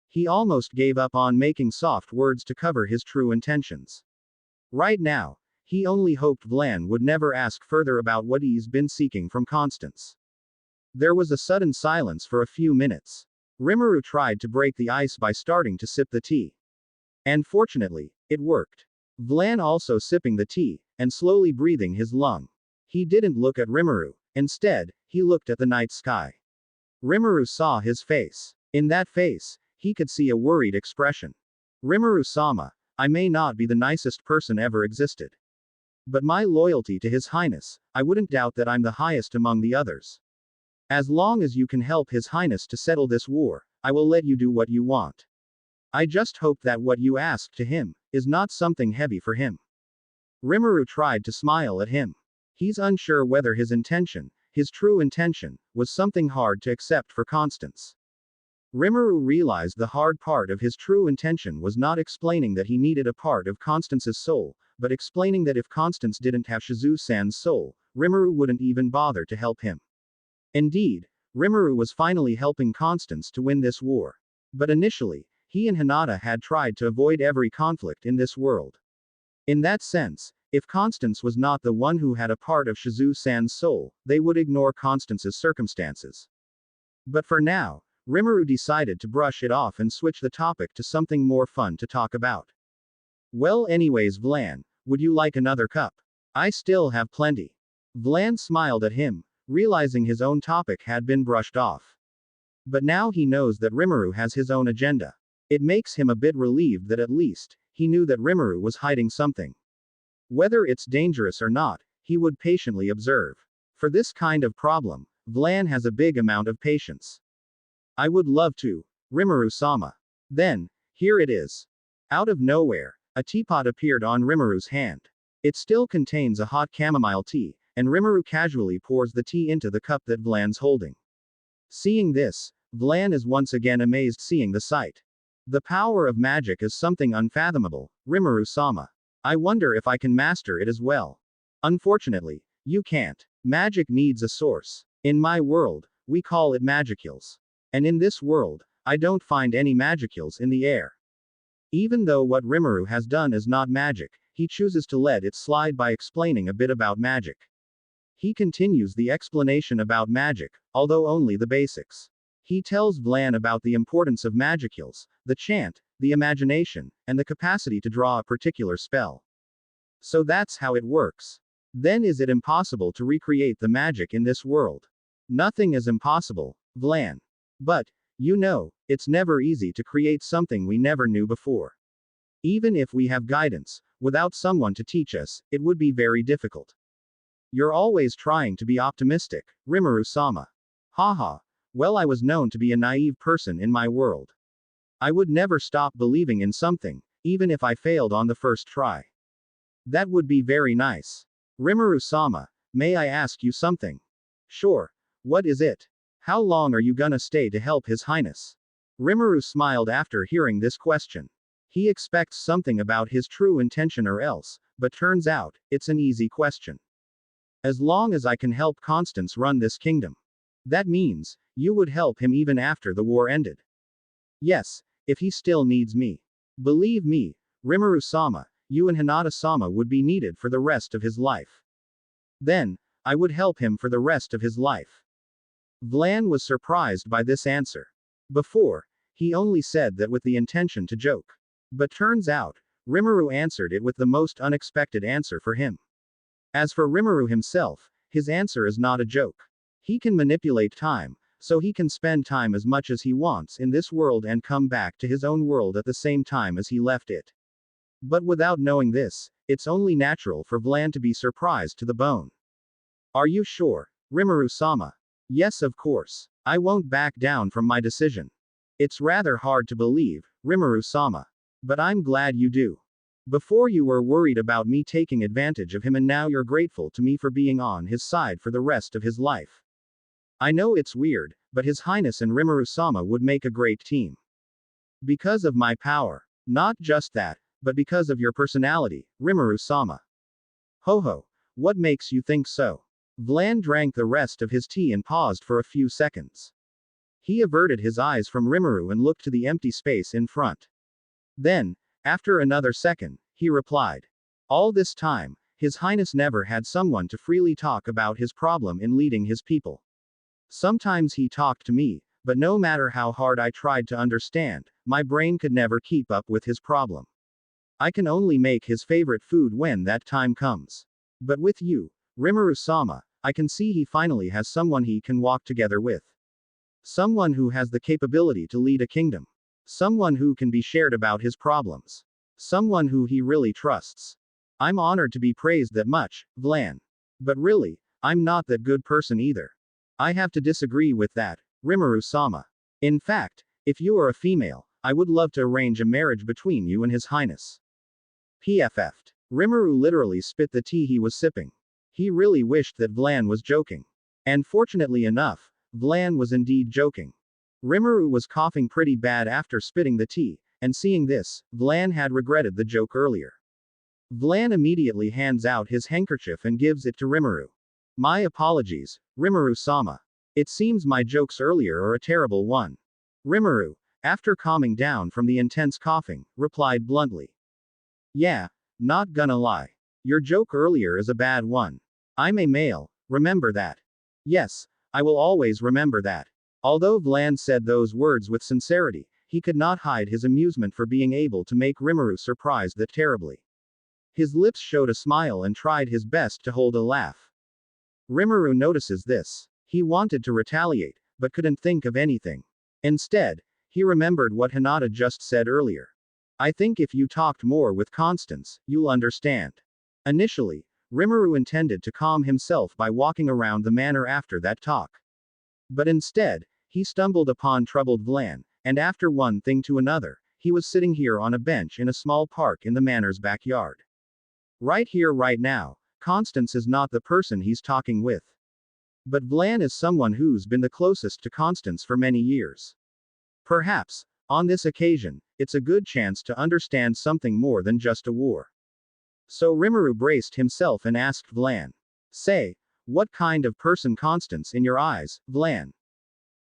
[SPEAKER 2] He almost gave up on making soft words to cover his true intentions. Right now, he only hoped Vlan would never ask further about what he's been seeking from Constance. There was a sudden silence for a few minutes. Rimuru tried to break the ice by starting to sip the tea. And fortunately, it worked. Vlan also sipping the tea, and slowly breathing his lung. He didn't look at Rimuru. Instead, he looked at the night sky. Rimuru saw his face. In that face, he could see a worried expression. Rimuru-sama, I may not be the nicest person ever existed. But my loyalty to His Highness, I wouldn't doubt that I'm the highest among the others. As long as you can help His Highness to settle this war, I will let you do what you want. I just hope that what you ask to him, is not something heavy for him. Rimuru tried to smile at him. He's unsure whether his intention, his true intention, was something hard to accept for Constance. Rimuru realized the hard part of his true intention was not explaining that he needed a part of Constance's soul, but explaining that if Constance didn't have Shizue-san's soul, Rimuru wouldn't even bother to help him. Indeed, Rimuru was finally helping Constance to win this war. But initially, he and Hinata had tried to avoid every conflict in this world. In that sense, if Constance was not the one who had a part of Shizue-san's soul, they would ignore Constance's circumstances. But for now, Rimuru decided to brush it off and switch the topic to something more fun to talk about. Well, anyways, Vlan, would you like another cup? I still have plenty. Vlan smiled at him, realizing his own topic had been brushed off. But now he knows that Rimuru has his own agenda. It makes him a bit relieved that at least, he knew that Rimuru was hiding something. Whether it's dangerous or not, he would patiently observe. For this kind of problem, Vlan has a big amount of patience. I would love to. Rimuru-sama. Then, here it is. Out of nowhere, a teapot appeared on Rimuru's hand. It still contains a hot chamomile tea, and Rimuru casually pours the tea into the cup that Vlan's holding. Seeing this, Vlan is once again amazed seeing the sight. The power of magic is something unfathomable, Rimuru-sama. I wonder if I can master it as well. Unfortunately, you can't. Magic needs a source. In my world, we call it magicules. And in this world, I don't find any magicules in the air. Even though what Rimuru has done is not magic, he chooses to let it slide by explaining a bit about magic. He continues the explanation about magic, although only the basics. He tells Vlan about the importance of magicules, the chant, the imagination, and the capacity to draw a particular spell. So that's how it works. Then is it impossible to recreate the magic in this world? Nothing is impossible, Vlan. But, you know, it's never easy to create something we never knew before. Even if we have guidance, without someone to teach us, it would be very difficult. You're always trying to be optimistic, Rimuru-sama. Haha. Well, I was known to be a naive person in my world. I would never stop believing in something, even if I failed on the first try. That would be very nice. Rimuru-sama, may I ask you something? Sure. What is it? How long are you gonna stay to help His Highness? Rimuru smiled after hearing this question. He expects something about his true intention or else, but turns out, it's an easy question. As long as I can help Constance run this kingdom. That means, you would help him even after the war ended. Yes, if he still needs me. Believe me, Rimuru-sama, you and Hinata-sama would be needed for the rest of his life. Then, I would help him for the rest of his life. Vlan was surprised by this answer. Before, he only said that with the intention to joke. But turns out, Rimuru answered it with the most unexpected answer for him. As for Rimuru himself, his answer is not a joke. He can manipulate time, so he can spend time as much as he wants in this world and come back to his own world at the same time as he left it. But without knowing this, it's only natural for Vlan to be surprised to the bone. Are you sure, Rimuru-sama? Yes, of course. I won't back down from my decision. It's rather hard to believe, Rimuru-sama. But I'm glad you do. Before you were worried about me taking advantage of him and now you're grateful to me for being on his side for the rest of his life. I know it's weird, but His Highness and Rimuru-sama would make a great team. Because of my power. Not just that, but because of your personality, Rimuru-sama. Ho ho, what makes you think so? Vlan drank the rest of his tea and paused for a few seconds. He averted his eyes from Rimuru and looked to the empty space in front. Then, after another second, he replied. All this time, His Highness never had someone to freely talk about his problem in leading his people. Sometimes he talked to me, but no matter how hard I tried to understand, my brain could never keep up with his problem. I can only make his favorite food when that time comes. But with you, Rimuru-sama, I can see he finally has someone he can walk together with. Someone who has the capability to lead a kingdom. Someone who can be shared about his problems. Someone who he really trusts. I'm honored to be praised that much, Vlan. But really, I'm not that good person either. I have to disagree with that, Rimuru-sama. In fact, if you are a female, I would love to arrange a marriage between you and His Highness. PFF'd. Rimuru literally spit the tea he was sipping. He really wished that Vlan was joking. And fortunately enough, Vlan was indeed joking. Rimuru was coughing pretty bad after spitting the tea, and seeing this, Vlan had regretted the joke earlier. Vlan immediately hands out his handkerchief and gives it to Rimuru. My apologies, Rimuru-sama. It seems my jokes earlier are a terrible one. Rimuru, after calming down from the intense coughing, replied bluntly. Yeah, not gonna lie. Your joke earlier is a bad one. I'm a male, remember that. Yes, I will always remember that. Although Vlan said those words with sincerity, he could not hide his amusement for being able to make Rimuru surprised that terribly. His lips showed a smile and tried his best to hold a laugh. Rimuru notices this. He wanted to retaliate, but couldn't think of anything. Instead, he remembered what Hinata just said earlier. I think if you talked more with Constance, you'll understand. Initially, Rimuru intended to calm himself by walking around the manor after that talk. But instead, He stumbled upon troubled Vlan, and after one thing to another, he was sitting here on a bench in a small park in the manor's backyard. Right here, right now, Constance is not the person he's talking with. But Vlan is someone who's been the closest to Constance for many years. Perhaps, on this occasion, it's a good chance to understand something more than just a war. So Rimuru braced himself and asked Vlan. Say, what kind of person Constance in your eyes, Vlan?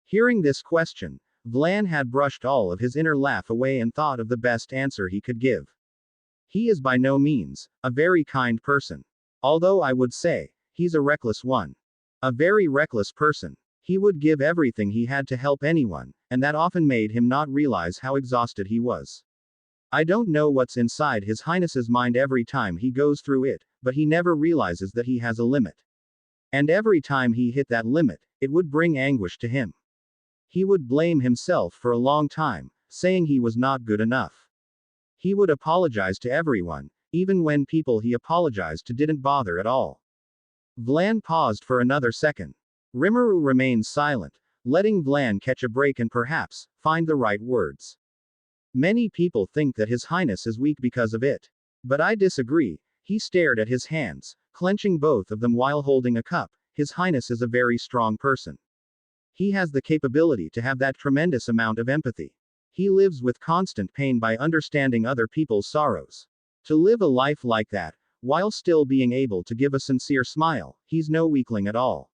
[SPEAKER 2] Hearing this question, Vlan had brushed all of his inner laugh away and thought of the best answer he could give. He is by no means a very kind person. Although I would say, he's a reckless one. A very reckless person. He would give everything he had to help anyone, and that often made him not realize how exhausted he was. I don't know what's inside His Highness's mind every time he goes through it, but he never realizes that he has a limit. And every time he hit that limit, it would bring anguish to him. He would blame himself for a long time, saying he was not good enough. He would apologize to everyone, even when people he apologized to didn't bother at all. Vlan paused for another second. Rimuru remained silent, letting Vlan catch a break and perhaps find the right words. Many people think that His Highness is weak because of it. But I disagree. He stared at his hands, clenching both of them while holding a cup. His Highness is a very strong person. He has the capability to have that tremendous amount of empathy. He lives with constant pain by understanding other people's sorrows. To live a life like that, while still being able to give a sincere smile, he's no weakling at all.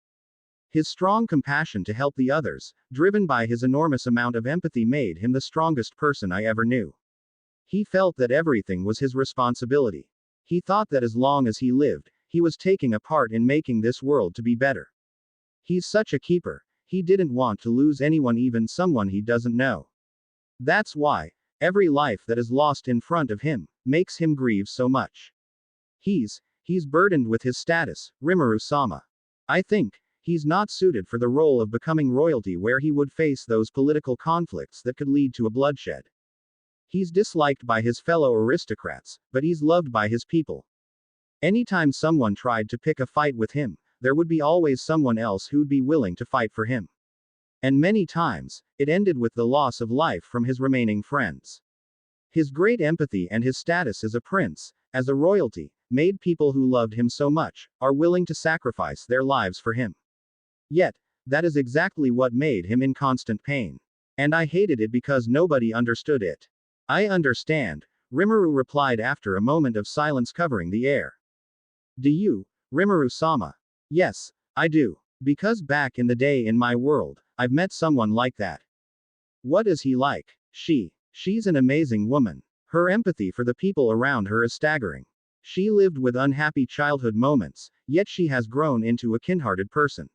[SPEAKER 2] His strong compassion to help the others, driven by his enormous amount of empathy, made him the strongest person I ever knew. He felt that everything was his responsibility. He thought that as long as he lived, he was taking a part in making this world to be better. He's such a keeper. He didn't want to lose anyone, even someone he doesn't know. That's why, every life that is lost in front of him, makes him grieve so much. He's burdened with his status, Rimuru-sama. I think, he's not suited for the role of becoming royalty where he would face those political conflicts that could lead to a bloodshed. He's disliked by his fellow aristocrats, but he's loved by his people. Anytime someone tried to pick a fight with him, there would be always someone else who'd be willing to fight for him. And many times, it ended with the loss of life from his remaining friends. His great empathy and his status as a prince, as a royalty, made people who loved him so much, are willing to sacrifice their lives for him. Yet, that is exactly what made him in constant pain. And I hated it because nobody understood it. I understand, Rimuru replied after a moment of silence covering the air. Do you, Rimuru-sama? Yes, I do. Because back in the day in my world, I've met someone like that. What is he like? She's an amazing woman. Her empathy for the people around her is staggering. She lived with unhappy childhood moments, yet she has grown into a kindhearted person.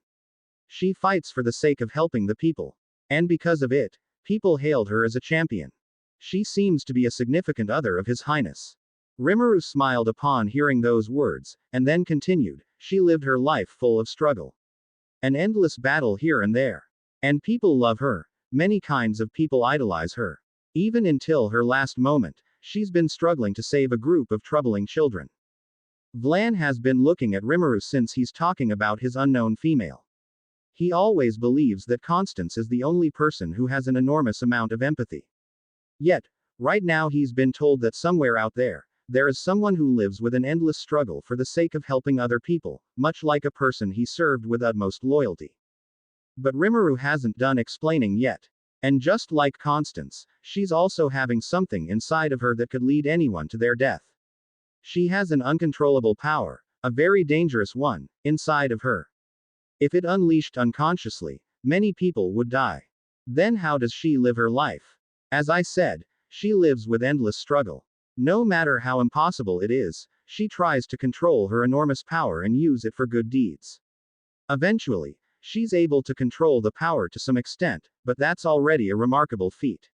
[SPEAKER 2] She fights for the sake of helping the people. And because of it, people hailed her as a champion. She seems to be a significant other of His Highness. Rimuru smiled upon hearing those words, and then continued, she lived her life full of struggle. An endless battle here and there. And people love her. Many kinds of people idolize her. Even until her last moment, she's been struggling to save a group of troubling children. Vlan has been looking at Rimuru since he's talking about his unknown female. He always believes that Constance is the only person who has an enormous amount of empathy. Yet, right now he's been told that somewhere out there is someone who lives with an endless struggle for the sake of helping other people, much like a person he served with utmost loyalty. But Rimuru hasn't done explaining yet. And just like Constance, she's also having something inside of her that could lead anyone to their death. She has an uncontrollable power, a very dangerous one, inside of her. If it unleashed unconsciously, many people would die. Then how does she live her life? As I said, she lives with endless struggle. No matter how impossible it is, she tries to control her enormous power and use it for good deeds. Eventually, she's able to control the power to some extent, but that's already a remarkable feat.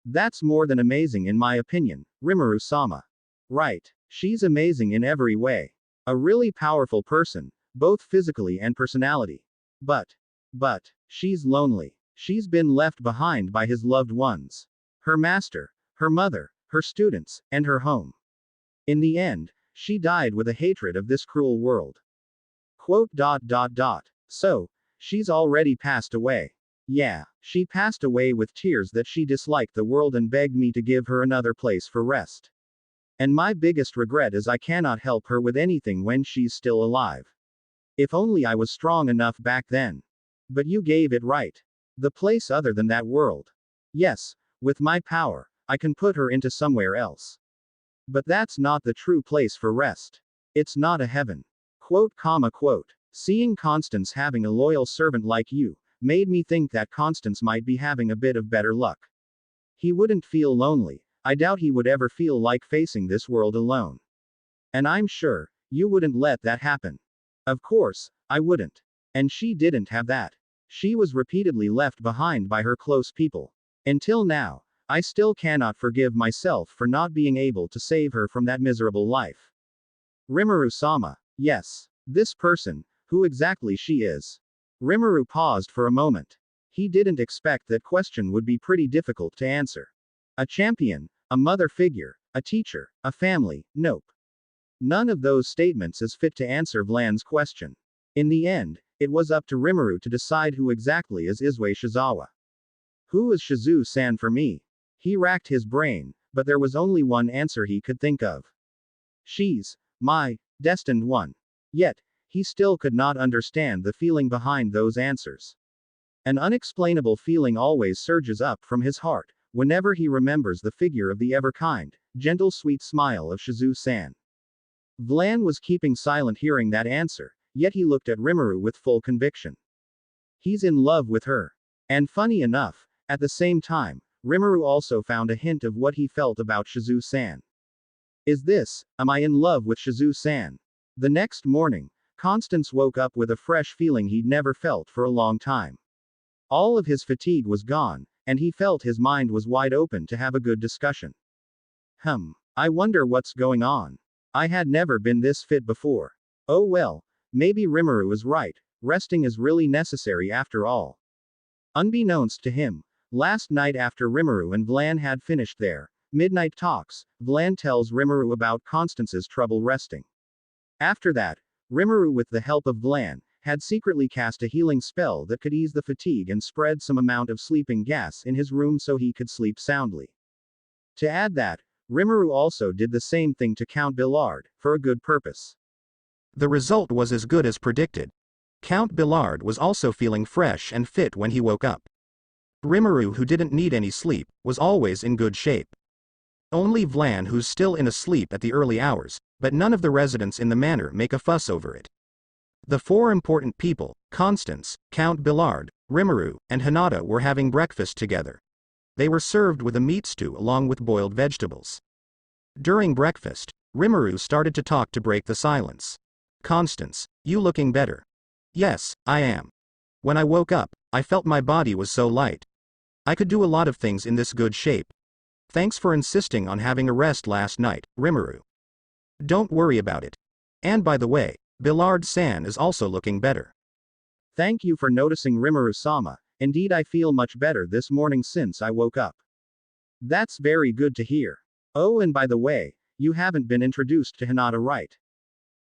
[SPEAKER 2] That's more than amazing in my opinion, Rimuru-sama. Right. She's amazing in every way. A really powerful person, both physically and personality. But, she's lonely. She's been left behind by his loved ones. Her master, her mother, her students, and her home. In the end, she died with a hatred of this cruel world. So, she's already passed away. Yeah, she passed away with tears that she disliked the world and begged me to give her another place for rest. And my biggest regret is I cannot help her with anything when she's still alive. If only I was strong enough back then. But you gave it right. The place other than that world. Yes, with my power, I can put her into somewhere else. But that's not the true place for rest. It's not a heaven. Quote. Seeing Constance having a loyal servant like you, made me think that Constance might be having a bit of better luck. He wouldn't feel lonely. I doubt he would ever feel like facing this world alone. And I'm sure, you wouldn't let that happen. Of course, I wouldn't. And she didn't have that. She was repeatedly left behind by her close people. Until now, I still cannot forgive myself for not being able to save her from that miserable life. Rimuru-sama. Yes. This person, who exactly she is. Rimuru paused for a moment. He didn't expect that question would be pretty difficult to answer. A champion, a mother figure, a teacher, a family, nope. None of those statements is fit to answer Vlan's question. In the end, it was up to Rimuru to decide who exactly is Izue Shizawa. Who is Shizue-san for me? He racked his brain, but there was only one answer he could think of. She's my destined one. Yet, he still could not understand the feeling behind those answers. An unexplainable feeling always surges up from his heart, whenever he remembers the figure of the ever-kind, gentle sweet smile of Shizue-san. Vlan was keeping silent hearing that answer, yet he looked at Rimuru with full conviction. He's in love with her. And funny enough, at the same time, Rimuru also found a hint of what he felt about Shizue-san. Am I in love with Shizue-san? The next morning, Constance woke up with a fresh feeling he'd never felt for a long time. All of his fatigue was gone, and he felt his mind was wide open to have a good discussion. I wonder what's going on. I had never been this fit before. Oh well, maybe Rimuru is right, resting is really necessary after all. Unbeknownst to him, last night after Rimuru and Vlan had finished their midnight talks, Vlan tells Rimuru about Constance's trouble resting. After that, Rimuru with the help of Vlan, had secretly cast a healing spell that could ease the fatigue and spread some amount of sleeping gas in his room so he could sleep soundly. To add that, Rimuru also did the same thing to Count Billard, for a good purpose.
[SPEAKER 1] The result was as good as predicted. Count Billard was also feeling fresh and fit when he woke up. Rimuru, who didn't need any sleep, was always in good shape. Only Vlan, who's still in a sleep at the early hours, but none of the residents in the manor make a fuss over it. The four important people, Constance, Count Billard, Rimuru, and Hinata, were having breakfast together. They were served with a meat stew along with boiled vegetables. During breakfast, Rimuru started to talk to break the silence. Constance, you looking better? Yes, I am. When I woke up, I felt my body was so light. I could do a lot of things in this good shape. Thanks for insisting on having a rest last night, Rimuru. Don't worry about it. And by the way, Billard-san is also looking better.
[SPEAKER 2] Thank you for noticing, Rimuru-sama. Indeed, I feel much better this morning since I woke up. That's very good to hear. Oh, and by the way, you haven't been introduced to Hinata, right?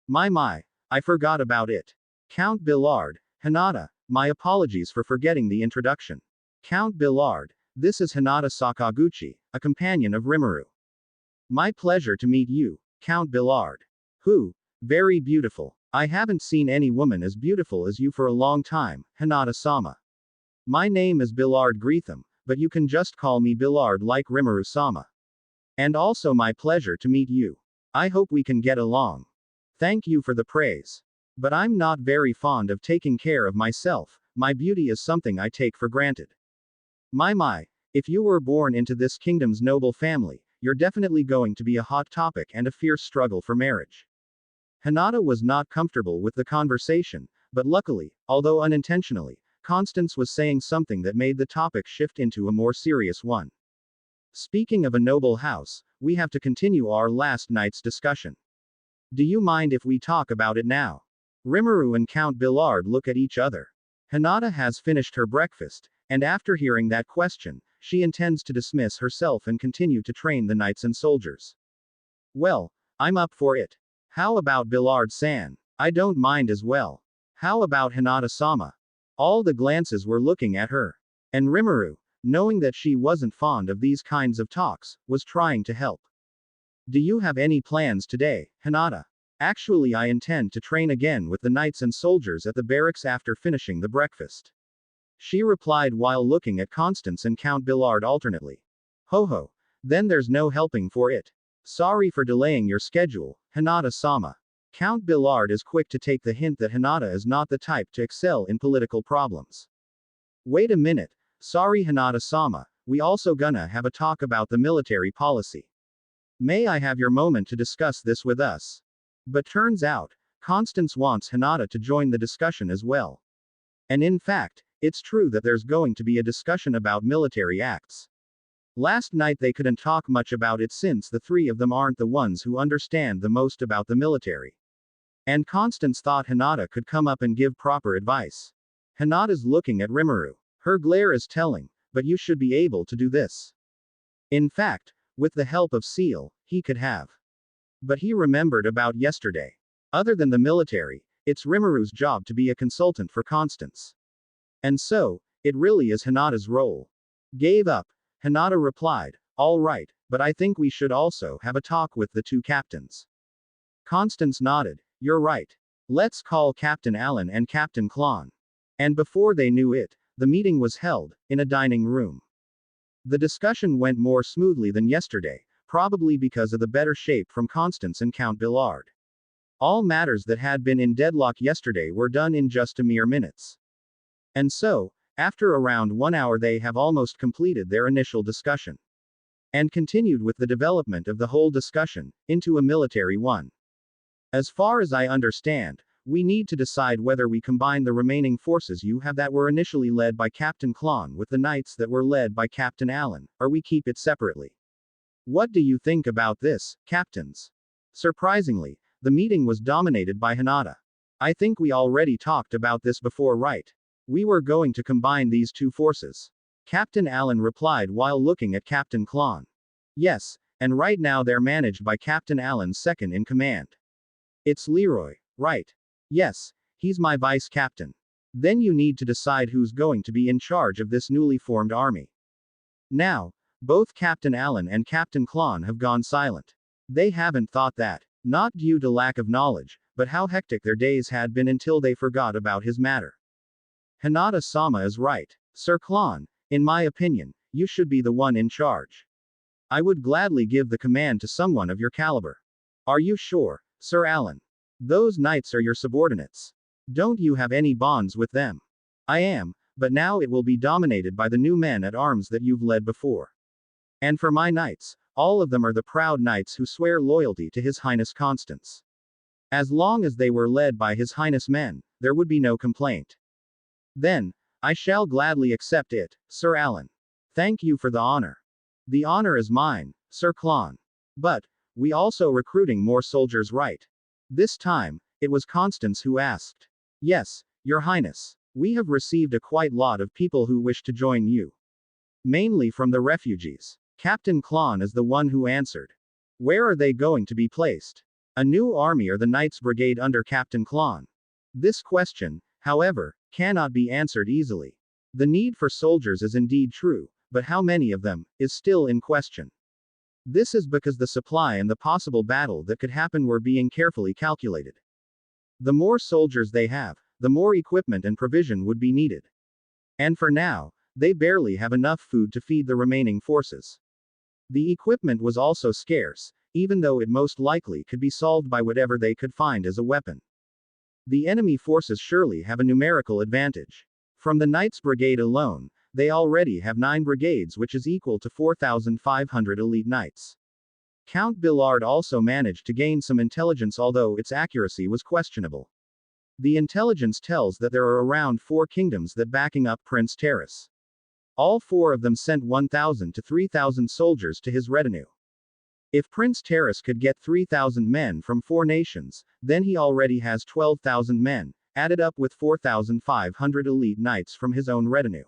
[SPEAKER 2] My, I forgot about it. Count Billard, Hinata, my apologies for forgetting the introduction. Count Billard, this is Hinata Sakaguchi, a companion of Rimuru. My pleasure to meet you, Count Billard. Who? Very beautiful. I haven't seen any woman as beautiful as you for a long time, Hinata-sama. My name is Billard Greetham, but you can just call me Billard like Rimuru-sama. And also my pleasure to meet you. I hope we can get along. Thank you for the praise. But I'm not very fond of taking care of myself, my beauty is something I take for granted. My, if you were born into this kingdom's noble family, you're definitely going to be a hot topic and a fierce struggle for marriage. Hinata was not comfortable with the conversation, but luckily, although unintentionally, Constance was saying something that made the topic shift into a more serious one. Speaking of a noble house, we have to continue our last night's discussion. Do you mind if we talk about it now? Rimuru and Count Billard look at each other. Hinata has finished her breakfast, and after hearing that question, she intends to dismiss herself and continue to train the knights and soldiers. Well, I'm up for it. How about Billard-san? I don't mind as well. How about Hinata-sama? All the glances were looking at her. And Rimuru, knowing that she wasn't fond of these kinds of talks, was trying to help. Do you have any plans today, Hinata? Actually, I intend to train again with the knights and soldiers at the barracks after finishing the breakfast. She replied while looking at Constance and Count Billard alternately. Ho ho. Then there's no helping for it. Sorry for delaying your schedule, Hinata-sama. Count Billard is quick to take the hint that Hinata is not the type to excel in political problems. Wait a minute. Sorry Hinata-sama, we also gonna have a talk about the military policy. May I have your moment to discuss this with us? But turns out, Constance wants Hinata to join the discussion as well. And in fact, it's true that there's going to be a discussion about military acts. Last night they couldn't talk much about it since the three of them aren't the ones who understand the most about the military. And Constance thought Hinata could come up and give proper advice. Hinata's looking at Rimuru. Her glare is telling, but you should be able to do this. In fact, with the help of Seal, he could have. But he remembered about yesterday. Other than the military, it's Rimuru's job to be a consultant for Constance. And so, it really is Hinata's role. Gave up. Hinata replied, all right, but I think we should also have a talk with the two captains. Constance nodded, you're right. Let's call Captain Allen and Captain Klon. And before they knew it, the meeting was held, in a dining room. The discussion went more smoothly than yesterday, probably because of the better shape from Constance and Count Billard. All matters that had been in deadlock yesterday were done in just a mere minutes. And so, after around 1 hour they have almost completed their initial discussion. And continued with the development of the whole discussion, into a military one. As far as I understand, we need to decide whether we combine the remaining forces you have that were initially led by Captain Klon with the knights that were led by Captain Allen, or we keep it separately. What do you think about this, captains? Surprisingly, the meeting was dominated by Hinata. I think we already talked about this before, right? We were going to combine these two forces. Captain Allen replied while looking at Captain Klon. Yes, and right now they're managed by Captain Allen's second in command. It's Leroy, right? Yes, he's my vice captain. Then you need to decide who's going to be in charge of this newly formed army. Now, both Captain Allen and Captain Klon have gone silent. They haven't thought that, not due to lack of knowledge, but how hectic their days had been until they forgot about his matter. Hinata-sama is right. Sir Klon, in my opinion, you should be the one in charge. I would gladly give the command to someone of your caliber. Are you sure, Sir Allen? Those knights are your subordinates. Don't you have any bonds with them? I am, but now it will be dominated by the new men at arms that you've led before. And for my knights, all of them are the proud knights who swear loyalty to His Highness Constance. As long as they were led by His Highness men, there would be no complaint. Then, I shall gladly accept it, Sir Allen. Thank you for the honor. The honor is mine, Sir Klon. But, we also recruiting more soldiers, right? This time, it was Constance who asked. Yes, Your Highness. We have received a quite lot of people who wish to join you. Mainly from the refugees. Captain Klon is the one who answered. Where are they going to be placed? A new army or the Knights Brigade under Captain Klon? This question, however, cannot be answered easily. The need for soldiers is indeed true, but how many of them is still in question. This is because the supply and the possible battle that could happen were being carefully calculated. The more soldiers they have, the more equipment and provision would be needed. And for now, they barely have enough food to feed the remaining forces. The equipment was also scarce, even though it most likely could be solved by whatever they could find as a weapon. The enemy forces surely have a numerical advantage. From the Knights Brigade alone, they already have 9 brigades, which is equal to 4,500 elite knights. Count Billard also managed to gain some intelligence, although its accuracy was questionable. The intelligence tells that there are around 4 kingdoms that backing up Prince Terrace. All 4 of them sent 1,000 to 3,000 soldiers to his retinue. If Prince Terrace could get 3,000 men from 4 nations, then he already has 12,000 men, added up with 4,500 elite knights from his own retinue.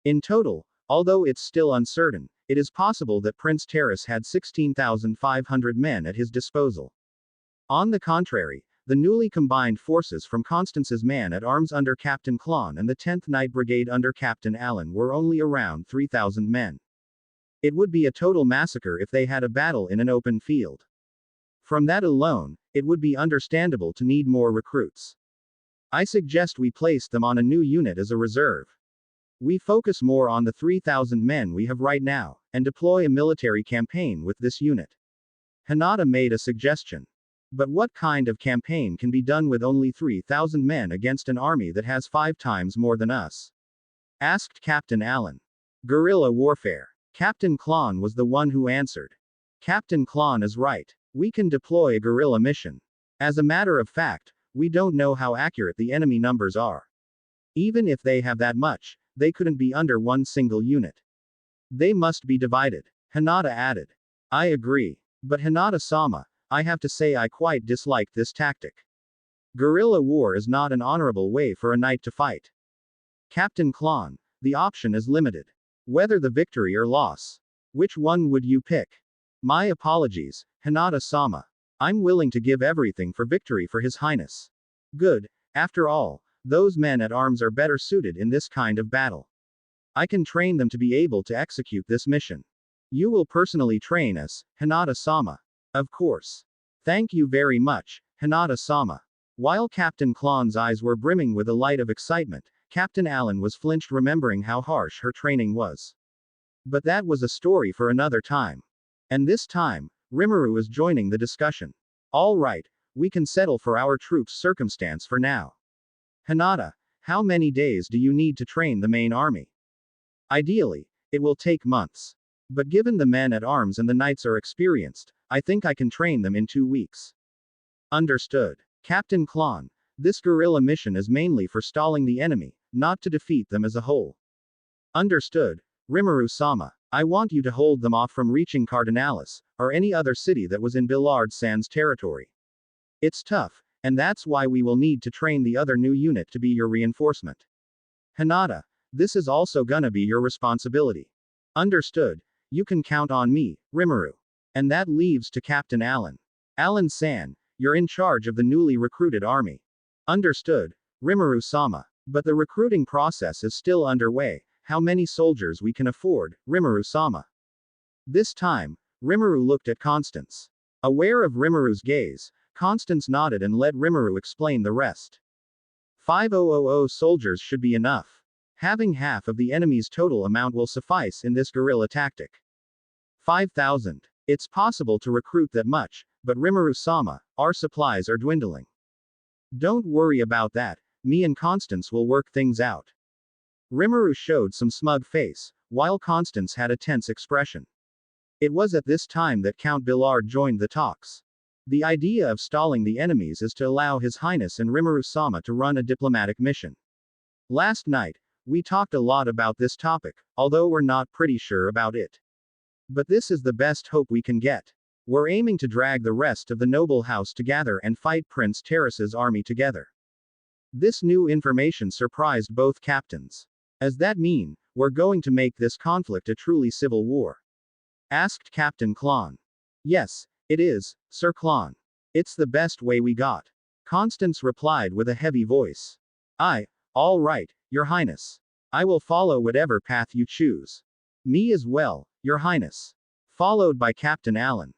[SPEAKER 2] In total, although it's still uncertain, it is possible that Prince Terrace had 16,500 men at his disposal. On the contrary, The newly combined forces from Constance's man-at-arms under Captain Klon and the 10th Night Brigade under Captain Allen were only around 3,000 men. It would be a total massacre if they had a battle in an open field. From that alone, it would be understandable to need more recruits. I suggest we place them on a new unit as a reserve. We focus more on the 3,000 men we have right now, and deploy a military campaign with this unit. Hinata made a suggestion. But what kind of campaign can be done with only 3,000 men against an army that has 5 times more than us? Asked Captain Allen. Guerrilla warfare. Captain Klon was the one who answered. Captain Klon is right. We can deploy a guerrilla mission. As a matter of fact, we don't know how accurate the enemy numbers are. Even if they have that much, they couldn't be under one single unit. They must be divided. Hinata added. I agree. But Hinata-sama, I have to say I quite dislike this tactic. Guerrilla war is not an honorable way for a knight to fight. Captain Klon, the option is limited. Whether the victory or loss. Which one would you pick? My apologies, Hinata-sama. I'm willing to give everything for victory for His Highness. Good, after all, those men at arms are better suited in this kind of battle. I can train them to be able to execute this mission. You will personally train us, Hinata-sama. Of course. Thank you very much, Hinata-sama. While Captain Klon's eyes were brimming with a light of excitement, Captain Allen was flinched remembering how harsh her training was. But that was a story for another time. And this time, Rimuru is joining the discussion. All right, we can settle for our troops' circumstance for now. Hinata, how many days do you need to train the main army? Ideally, it will take months. But given the men at arms and the knights are experienced, I think I can train them in 2 weeks. Understood. Captain Klon, this guerrilla mission is mainly for stalling the enemy, not to defeat them as a whole. Understood, Rimuru-sama. I want you to hold them off from reaching Cardinalis, or any other city that was in Bisel13's territory. It's tough, and that's why we will need to train the other new unit to be your reinforcement. Hinata, this is also gonna be your responsibility. Understood, you can count on me, Rimuru. And that leaves to Captain Allen. Allen-san, you're in charge of the newly recruited army. Understood, Rimuru-sama. But the recruiting process is still underway. How many soldiers we can afford, Rimuru-sama? This time, Rimuru looked at Constance. Aware of Rimuru's gaze, Constance nodded and let Rimuru explain the rest. 5,000 soldiers should be enough. Having half of the enemy's total amount will suffice in this guerrilla tactic. 5,000. It's possible to recruit that much, but Rimuru-sama, our supplies are dwindling. Don't worry about that, me and Constance will work things out. Rimuru showed some smug face, while Constance had a tense expression. It was at this time that Count Billard joined the talks. The idea of stalling the enemies is to allow His Highness and Rimuru-sama to run a diplomatic mission. Last night, we talked a lot about this topic, although we're not pretty sure about it. But this is the best hope we can get. We're aiming to drag the rest of the noble house together and fight Prince Terrace's army together. This new information surprised both captains. Does that mean, we're going to make this conflict a truly civil war? Asked Captain Klon. Yes, it is, Sir Klon. It's the best way we got. Constance replied with a heavy voice. All right, Your Highness. I will follow whatever path you choose. Me as well, Your Highness. Followed by Captain Allen.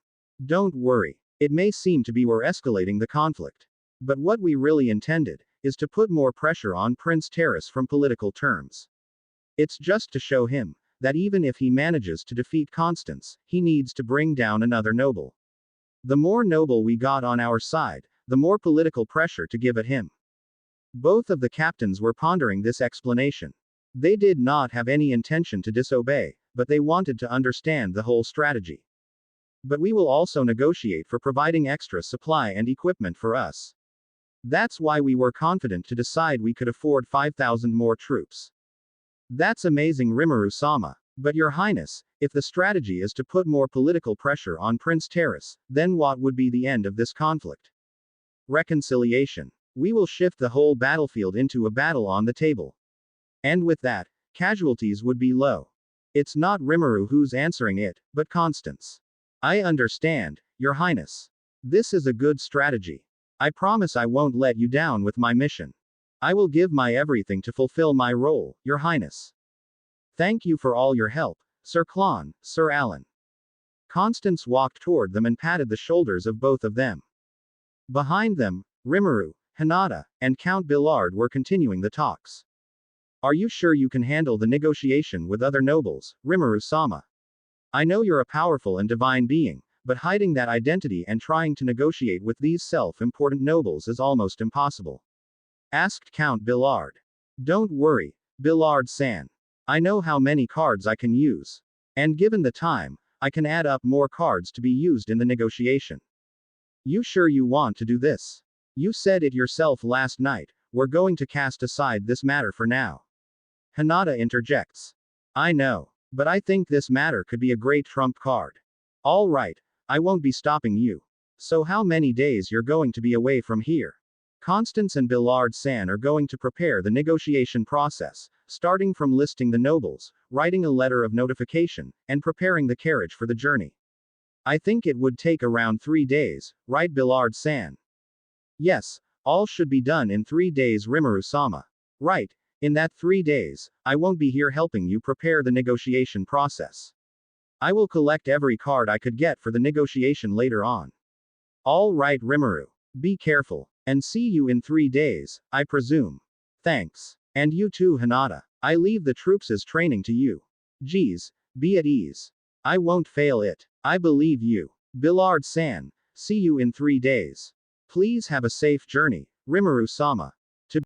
[SPEAKER 2] Don't worry. It may seem to be we're escalating the conflict. But what we really intended, is to put more pressure on Prince Terrace from political terms. It's just to show him, that even if he manages to defeat Constance, he needs to bring down another noble. The more noble we got on our side, the more political pressure to give at him. Both of the captains were pondering this explanation. They did not have any intention to disobey, but they wanted to understand the whole strategy. But we will also negotiate for providing extra supply and equipment for us. That's why we were confident to decide we could afford 5,000 more troops. That's amazing, Rimuru-sama. But Your Highness, if the strategy is to put more political pressure on Prince Terrace, then what would be the end of this conflict? Reconciliation. We will shift the whole battlefield into a battle on the table. And with that, casualties would be low. It's not Rimuru who's answering it, but Constance. I understand, Your Highness. This is a good strategy. I promise I won't let you down with my mission. I will give my everything to fulfill my role, Your Highness. Thank you for all your help, Sir Klon, Sir Alan. Constance walked toward them and patted the shoulders of both of them. Behind them, Rimuru, Hinata, and Count Billard were continuing the talks. Are you sure you can handle the negotiation with other nobles, Rimuru-sama? I know you're a powerful and divine being, but hiding that identity and trying to negotiate with these self-important nobles is almost impossible. Asked Count Billard. Don't worry, Billard-san. I know how many cards I can use. And given the time, I can add up more cards to be used in the negotiation. You sure you want to do this? You said it yourself last night, we're going to cast aside this matter for now. Hinata interjects. I know, but I think this matter could be a great trump card. All right, I won't be stopping you. So how many days you're going to be away from here? Constance and Billard-san are going to prepare the negotiation process, starting from listing the nobles, writing a letter of notification, and preparing the carriage for the journey. I think it would take around 3 days, right Billard-san? Yes, all should be done in 3 days Rimuru-sama. Right, in that 3 days, I won't be here helping you prepare the negotiation process. I will collect every card I could get for the negotiation later on. All right Rimuru. Be careful. And see you in 3 days, I presume. Thanks. And you too Hinata. I leave the troops' training to you. Geez, be at ease. I won't fail it. I believe you. Billard-san. See you in 3 days. Please have a safe journey, Rimuru-sama.